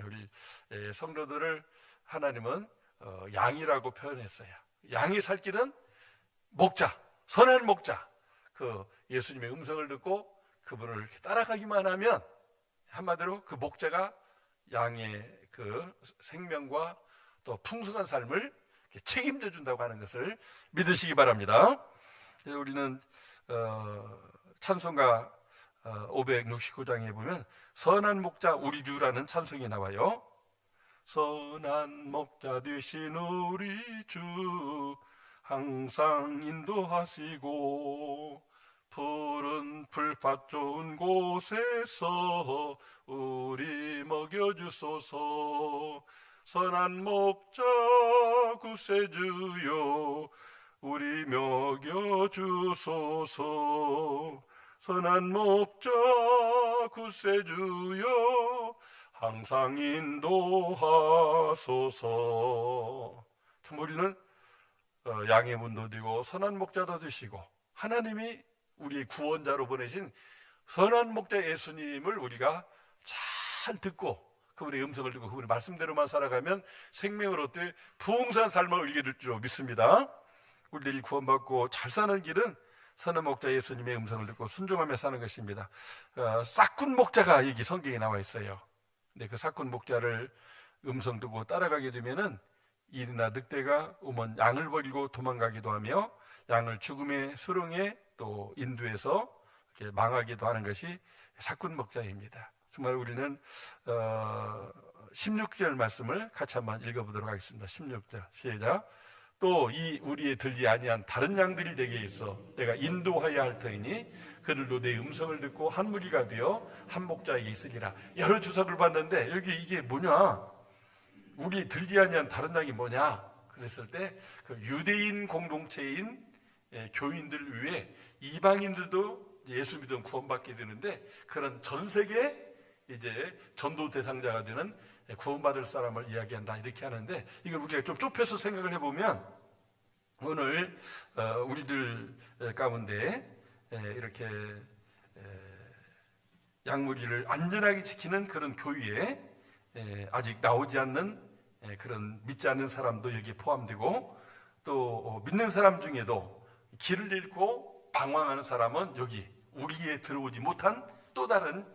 우리 성도들을 하나님은 양이라고 표현했어요. 양이 살 길은 목자, 선한 목자, 그 예수님의 음성을 듣고 그분을 따라가기만 하면 한마디로 그 목자가 양의 그 생명과 또 풍성한 삶을 책임져 준다고 하는 것을 믿으시기 바랍니다. 우리는 찬송가 569장에 보면 선한 목자 우리 주라는 찬송이 나와요. 선한 목자 되신 우리 주 항상 인도하시고 푸른 풀밭 좋은 곳에서 우리 먹여주소서. 선한 목자 구세주여 우리 먹여주소서. 선한 목자 구세주여 항상 인도하소서. 참 우리는 양의 문도 되고 선한 목자도 되시고 하나님이 우리의 구원자로 보내신 선한 목자 예수님을 우리가 잘 듣고 그분의 음성을 듣고 그분의 말씀대로만 살아가면 생명을 얻되 풍성한 삶을 얻게 될 줄 믿습니다. 우리들이 구원받고 잘 사는 길은 선한 목자 예수님의 음성을 듣고 순종하며 사는 것입니다. 싹군 목자가 여기 성경에 나와 있어요. 근데 그 싹군 목자를 음성 듣고 따라가게 되면은 일이나 늑대가 오면 양을 버리고 도망가기도 하며 양을 죽음의 수렁에 또 인도해서 이렇게 망하기도 하는 것이 삭군 목자입니다. 정말 우리는 16절 말씀을 같이 한번 읽어보도록 하겠습니다. 16절 시작. 또 이 우리의 들지 아니한 다른 양들이 내게 있어 내가 인도하여야 할 터이니 그들도 내 음성을 듣고 한 무리가 되어 한 목자에게 있으리라. 여러 주석을 봤는데 여기 이게 뭐냐, 우리 들지 아니한 다른 양이 뭐냐 그랬을 때 그 유대인 공동체인 교인들 외에 이방인들도 예수 믿으면 구원받게 되는데 그런 전 세계 이제 전도 대상자가 되는 구원받을 사람을 이야기한다 이렇게 하는데, 이걸 우리가 좀 좁혀서 생각을 해보면 오늘 우리들 가운데 이렇게 양무리를 안전하게 지키는 그런 교회에 아직 나오지 않는 그런 믿지 않는 사람도 여기에 포함되고, 또 믿는 사람 중에도 길을 잃고 방황하는 사람은 여기 우리에 들어오지 못한 또 다른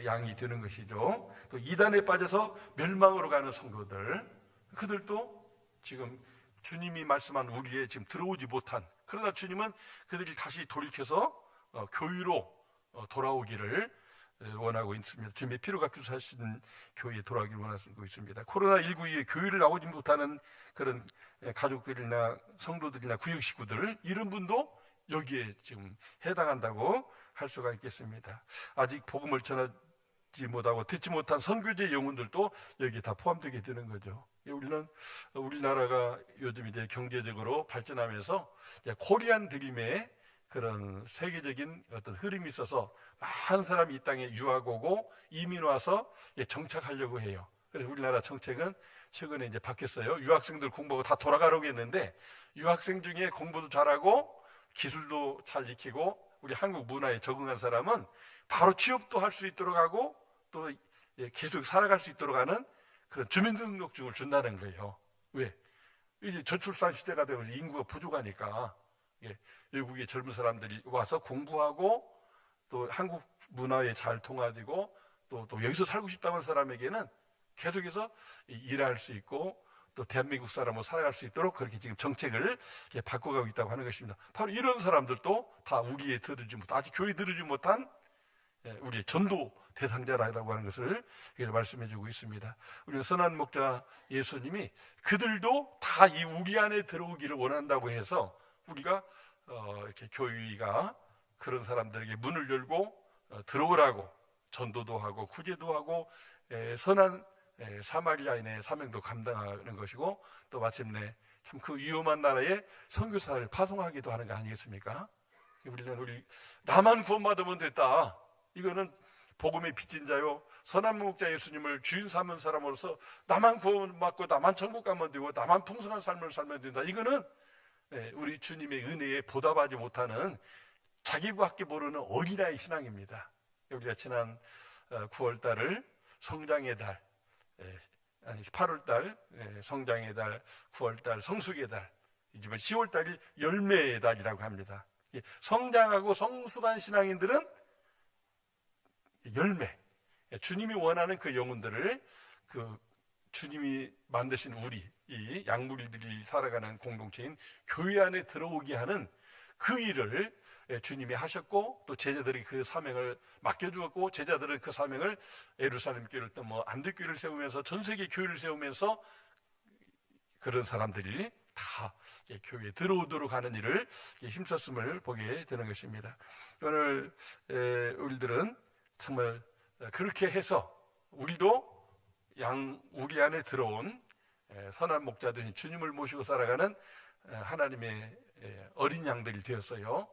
양이 되는 것이죠. 또 이단에 빠져서 멸망으로 가는 성도들, 그들도 지금 주님이 말씀한 우리에 지금 들어오지 못한, 그러나 주님은 그들이 다시 돌이켜서 교회로 돌아오기를 원하고 있습니다. 주님의 피로가 주사하신 교회에 돌아오기를 원하고 있습니다. 코로나19 이후에 교회를 나오지 못하는 그런 가족들이나 성도들이나 구역 식구들, 이런 분도 여기에 지금 해당한다고 할 수가 있겠습니다. 아직 복음을 전하지 못하고 듣지 못한 선교제 영혼들도 여기에 다 포함되게 되는 거죠. 우리는 우리나라가 요즘 이제 경제적으로 발전하면서 코리안 드림의 그런 세계적인 어떤 흐름이 있어서 많은 사람이 이 땅에 유학 오고 이민 와서 정착하려고 해요. 그래서 우리나라 정책은 최근에 이제 바뀌었어요. 유학생들 공부하고 다 돌아가려고 했는데, 유학생 중에 공부도 잘하고 기술도 잘 익히고 우리 한국 문화에 적응한 사람은 바로 취업도 할 수 있도록 하고 또 계속 살아갈 수 있도록 하는 그런 주민등록증을 준다는 거예요. 왜? 이제 저출산 시대가 되고 인구가 부족하니까 외국의 젊은 사람들이 와서 공부하고 또 한국 문화에 잘 통하고 또 여기서 살고 싶다는 사람에게는 계속해서 일할 수 있고 또 대한민국 사람으로 살아갈 수 있도록 그렇게 지금 정책을 이렇게 바꿔가고 있다고 하는 것입니다. 바로 이런 사람들도 다 우리의 들으지 못, 아직 교회 들으지 못한 우리의 전도 대상자라고 하는 것을 말씀해주고 있습니다. 우리 선한 목자 예수님이 그들도 다 이 우리 안에 들어오기를 원한다고 해서 우리가 이렇게 교회가 그런 사람들에게 문을 열고 들어오라고 전도도 하고 구제도 하고 선한 사마리아인의 사명도 감당하는 것이고 또 마침내 참 그 위험한 나라에 선교사를 파송하기도 하는 거 아니겠습니까? 우리 나만 구원받으면 됐다. 이거는 복음의 빚진 자요 선한 목자 예수님을 주인 삼은 사람으로서 나만 구원받고 나만 천국 가면 되고 나만 풍성한 삶을 살면 된다. 이거는 우리 주님의 은혜에 보답하지 못하는 자기밖에 모르는 어린아이 신앙입니다. 우리가 지난 9월달을 성장의 달, 아니 8월달 성장의 달, 9월달 성숙의 달, 이번 10월달이 열매의 달이라고 합니다. 성장하고 성숙한 신앙인들은 열매, 주님이 원하는 그 영혼들을 그 주님이 만드신 우리 이 양무리들이 살아가는 공동체인 교회 안에 들어오게 하는 그 일을 주님이 하셨고 또 제자들이 그 사명을 맡겨주었고 제자들은 그 사명을 예루살렘 교회를 또 안디교회를 세우면서 전 세계 교회를 세우면서 그런 사람들이 다 교회에 들어오도록 하는 일을 힘썼음을 보게 되는 것입니다. 오늘 우리들은 정말 그렇게 해서 우리도 우리 안에 들어온 선한 목자들인 주님을 모시고 살아가는 하나님의 어린 양들이 되었어요.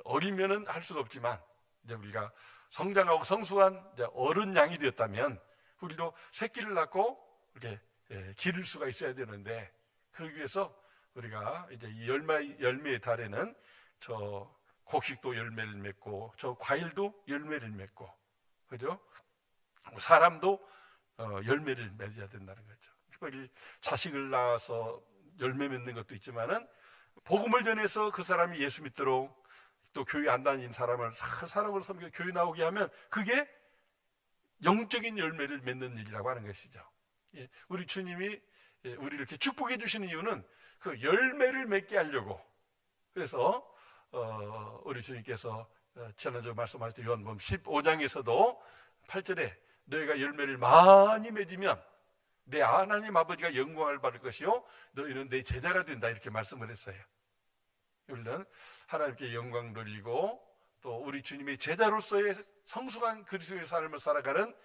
어리면은 할 수가 없지만 이제 우리가 성장하고 성숙한 어른 양이 되었다면 우리도 새끼를 낳고 이렇게 기를 수가 있어야 되는데 그러기 위해서 우리가 이제 이 열매의 달에는 저 곡식도 열매를 맺고 저 과일도 열매를 맺고 그죠? 사람도 열매를 맺어야 된다는 거죠. 특별히 자식을 낳아서 열매 맺는 것도 있지만은 복음을 전해서 그 사람이 예수 믿도록 또 교회 안 다닌 사람을 사람으로 섬겨 교회 나오게 하면 그게 영적인 열매를 맺는 일이라고 하는 것이죠. 우리 주님이 우리를 이렇게 축복해 주시는 이유는 그 열매를 맺게 하려고. 그래서 우리 주님께서 지난주 말씀하셨던 요한복음 15장에서도 8절에 너희가 열매를 많이 맺으면 내 하나님 아버지가 영광을 받을 것이요 너희는 내 제자가 된다 이렇게 말씀을 했어요. 우리는 하나님께 영광 돌리고 또 우리 주님의 제자로서의 성숙한 그리스도의 삶을 살아가는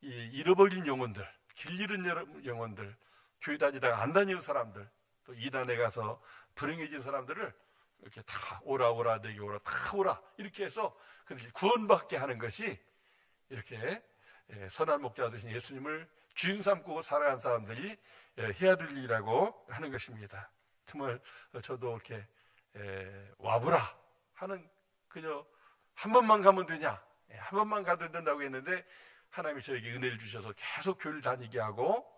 이 잃어버린 영혼들, 길 잃은 영혼들, 교회 다니다가 안 다니는 사람들, 또 이단에 가서 불행해진 사람들을 이렇게 다 오라 내게 오라 다 오라 이렇게 해서 그들이 구원받게 하는 것이 이렇게 선한 목자 되신 예수님을 주인 삼고 살아간 사람들이 해야 될 일이라고 하는 것입니다. 정말 저도 이렇게 와보라 하는 그저 한 번만 가면 되냐 한 번만 가도 된다고 했는데 하나님이 저에게 은혜를 주셔서 계속 교회를 다니게 하고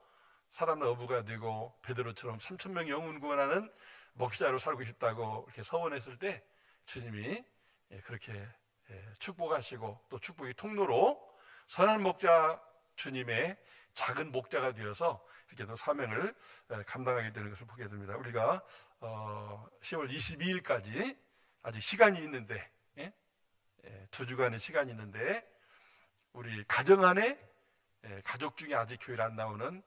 사람의 어부가 되고 베드로처럼 3,000명 영혼 구원하는 목자로 살고 싶다고 이렇게 서원했을 때 주님이 그렇게 축복하시고 또 축복의 통로로 선한 목자 주님의 작은 목자가 되어서 이렇게 또 사명을 감당하게 되는 것을 보게 됩니다. 우리가 10월 22일까지 아직 시간이 있는데 2주간의 시간이 있는데 우리 가정 안에 가족 중에 아직 교회를 안 나오는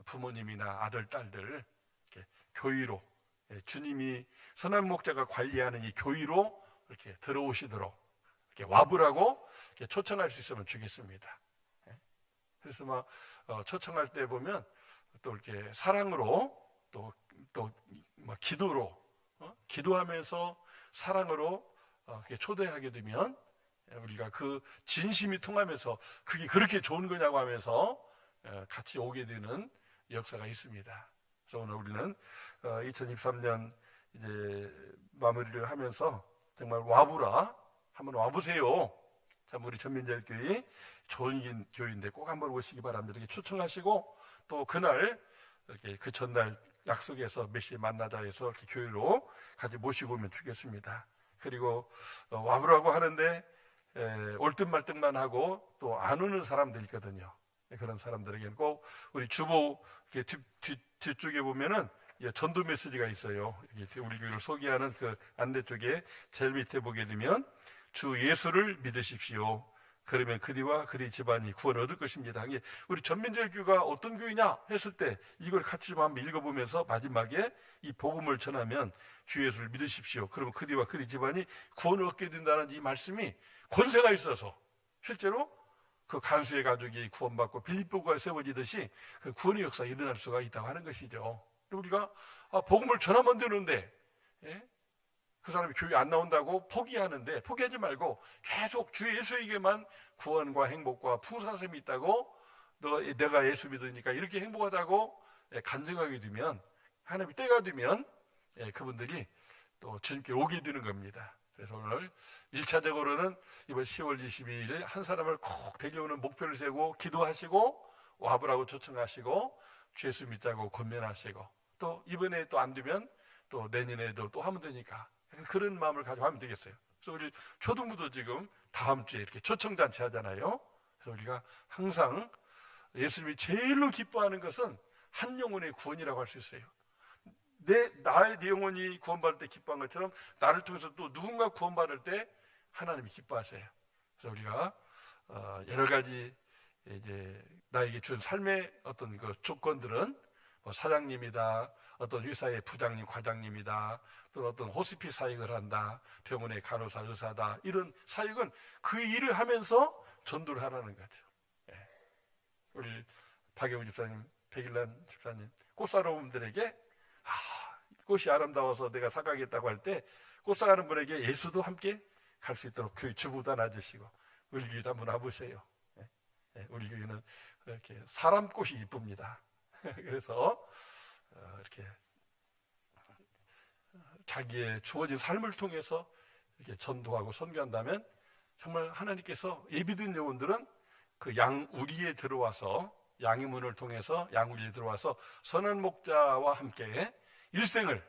부모님이나 아들, 딸들 이렇게 교회로 주님이 선한 목자가 관리하는 이 교회로 이렇게 들어오시도록 이렇게 와보라고 이렇게 초청할 수 있으면 좋겠습니다. 그래서 막 초청할 때 보면 또 이렇게 사랑으로 또 막 기도로 기도하면서 사랑으로 이렇게 초대하게 되면 우리가 그 진심이 통하면서 그게 그렇게 좋은 거냐고 하면서 같이 오게 되는 역사가 있습니다. 그래서 오늘 우리는 2023년 이제 마무리를 하면서 정말 와보라 한번 와보세요. 참 우리 전민자교회 좋은 교회인데 꼭 한번 오시기 바랍니다. 이렇게 초청하시고 또 그날 이렇게 그 전날 약속해서 몇 시에 만나자 해서 이렇게 교회로 같이 모시고 오면 좋겠습니다. 그리고 와보라고 하는데 올듯 말듯만 하고 또 안 오는 사람들이 있거든요. 그런 사람들에게는 꼭 우리 주보 이렇게 뒤쪽에 보면은 전도 메시지가 있어요. 이렇게 우리 교회를 소개하는 그 안내 쪽에 제일 밑에 보게 되면 주 예수를 믿으십시오. 그러면 그리와 그리 집안이 구원을 얻을 것입니다. 우리 전민절 교회가 어떤 교회냐 했을 때 이걸 같이 좀 한번 읽어보면서 마지막에 이 복음을 전하면 주 예수를 믿으십시오. 그러면 그리와 그리 집안이 구원을 얻게 된다는 이 말씀이 권세가 있어서 실제로 그 간수의 가족이 구원받고 빌립보가 세워지듯이 그 구원의 역사가 일어날 수가 있다고 하는 것이죠. 우리가 복음을 전하면 되는데 그 사람이 교회 안 나온다고 포기하는데 포기하지 말고 계속 주 예수에게만 구원과 행복과 풍성함이 있다고 내가 예수 믿으니까 이렇게 행복하다고 간증하게 되면 하나님이 때가 되면 그분들이 또 주님께 오게 되는 겁니다. 그래서 오늘 1차적으로는 이번 10월 22일 한 사람을 꼭 데려오는 목표를 세우고 기도하시고 와보라고 초청하시고 주 예수 믿자고 권면하시고 또 이번에 또 안 되면 또 내년에도 또 하면 되니까 그런 마음을 가지고 하면 되겠어요. 그래서 우리 초등부도 지금 다음 주에 이렇게 초청잔치 하잖아요. 그래서 우리가 항상 예수님이 제일로 기뻐하는 것은 한 영혼의 구원이라고 할 수 있어요. 나의 영혼이 구원받을 때 기뻐한 것처럼 나를 통해서 또 누군가 구원받을 때 하나님이 기뻐하셔요. 그래서 우리가 여러 가지 이제 나에게 준 삶의 어떤 그 조건들은 뭐 사장님이다, 어떤 회사의 부장님, 과장님이다, 또 어떤 호스피스 사역을 한다, 병원의 간호사, 의사다, 이런 사역은 그 일을 하면서 전도를 하라는 거죠. 우리 박영우 집사님, 백일란 집사님, 꽃사람들에게 꽃이 아름다워서 내가 사가겠다고 할 때 꽃 사가는 분에게 예수도 함께 갈 수 있도록 교회 주부도 놔주시고 우리 교회도 한번 와보세요. 우리 교회는 이렇게 사람 꽃이 이쁩니다. 그래서 이렇게 자기의 주어진 삶을 통해서 이렇게 전도하고 선교한다면 정말 하나님께서 예비된 영혼들은 그 양우리에 들어와서 양의 문을 통해서 양우리에 들어와서 선한 목자와 함께 일생을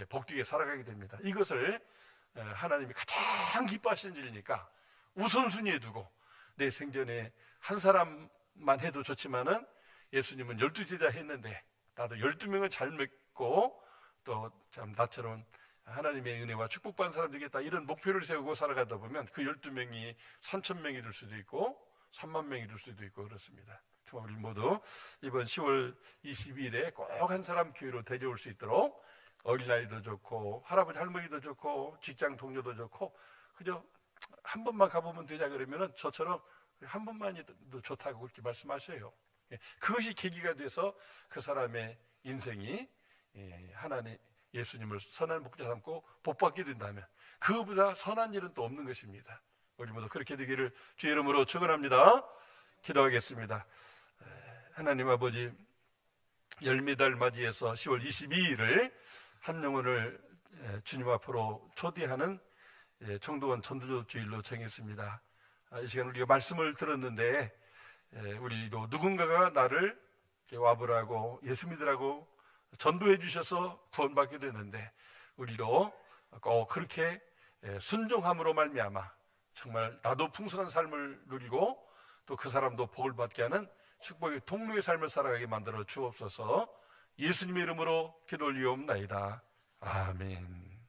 복되게 살아가게 됩니다. 이것을 하나님이 가장 기뻐하시는 일이니까 우선순위에 두고 내 생전에 한 사람만 해도 좋지만은 예수님은 12제자 했는데 나도 12명을 잘 맺고 또 참 나처럼 하나님의 은혜와 축복받은 사람 되겠다 이런 목표를 세우고 살아가다 보면 그 12명이 3,000명이 될 수도 있고 3만 명이 될 수도 있고 그렇습니다. 정말 우리 모두 이번 10월 22일에 꼭 한 사람 교회로 데려올 수 있도록 어린아이도 좋고 할아버지 할머니도 좋고 직장 동료도 좋고 그저 한 번만 가보면 되냐 그러면은 저처럼 한 번만이도 좋다고 그렇게 말씀하셔요. 그것이 계기가 돼서 그 사람의 인생이 하나님 예수님을 선한 목자 삼고 복받게 된다면 그보다 선한 일은 또 없는 것입니다. 우리 모두 그렇게 되기를 주의 이름으로 축원합니다. 기도하겠습니다. 하나님 아버지 열매달 맞이해서 10월 22일을 한 영혼을 주님 앞으로 초대하는 청도원 전도주일로 정했습니다. 이 시간 우리가 말씀을 들었는데 우리도 누군가가 나를 와보라고 예수 믿으라고 전도해 주셔서 구원받게 됐는데 우리도 꼭 그렇게 순종함으로 말미암아 정말 나도 풍성한 삶을 누리고 또 그 사람도 복을 받게 하는 축복의 통로의 삶을 살아가게 만들어 주옵소서. 예수님의 이름으로 기도 올리옵나이다. 아멘.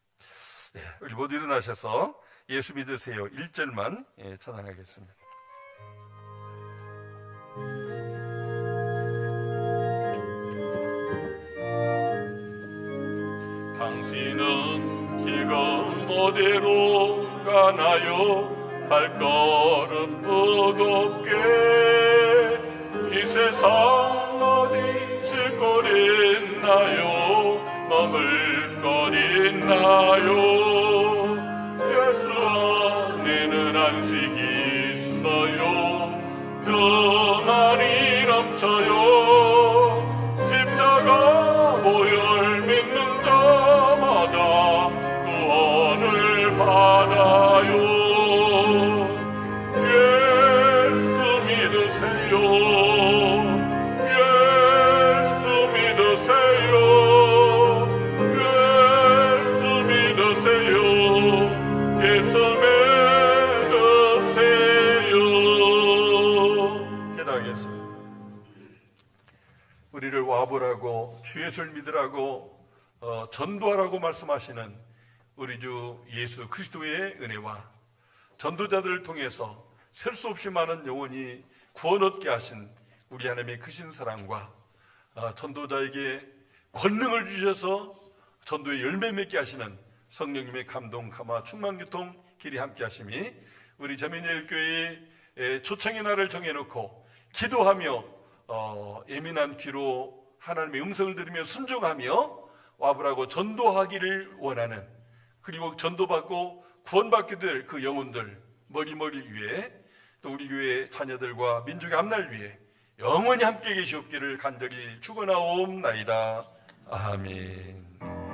우리 모두 일어나셔서 예수 믿으세요 1절만 찬양하겠습니다. 당신은 지금 어디로 가나요? 발걸음 무겁게 이 세상 어디 있을 곳 있나요? 머물 곳 있나요? 예수 안에는 안식이 있어요. 평안이 넘쳐요. 십자가 보혈 믿는 자마다 구원을 받아요. 예수 믿으세요. 예수 믿으세요. 예수 믿으세요. 예수 믿으세요. 기도하고 주 예수를 믿으라고 전도하라고 말씀하시는 우리 주 예수 그리스도의 은혜와 전도자들을 통해서 셀 수 없이 많은 영혼이 구원 얻게 하신 우리 하나님의 크신 사랑과 전도자에게 권능을 주셔서 전도의 열매 맺게 하시는 성령님의 감동, 감화, 충만, 교통, 길이 함께 하심이 우리 자민예일교회의 초청의 날을 정해놓고 기도하며 예민한 귀로 하나님의 음성을 들으며 순종하며 와보라고 전도하기를 원하는, 그리고 전도받고 구원받게 될 그 영혼들 머리머리 위에 또 우리 교회 자녀들과 민족의 앞날 위에 영원히 함께 계시옵기를 간절히 축원하옵나이다. 아멘.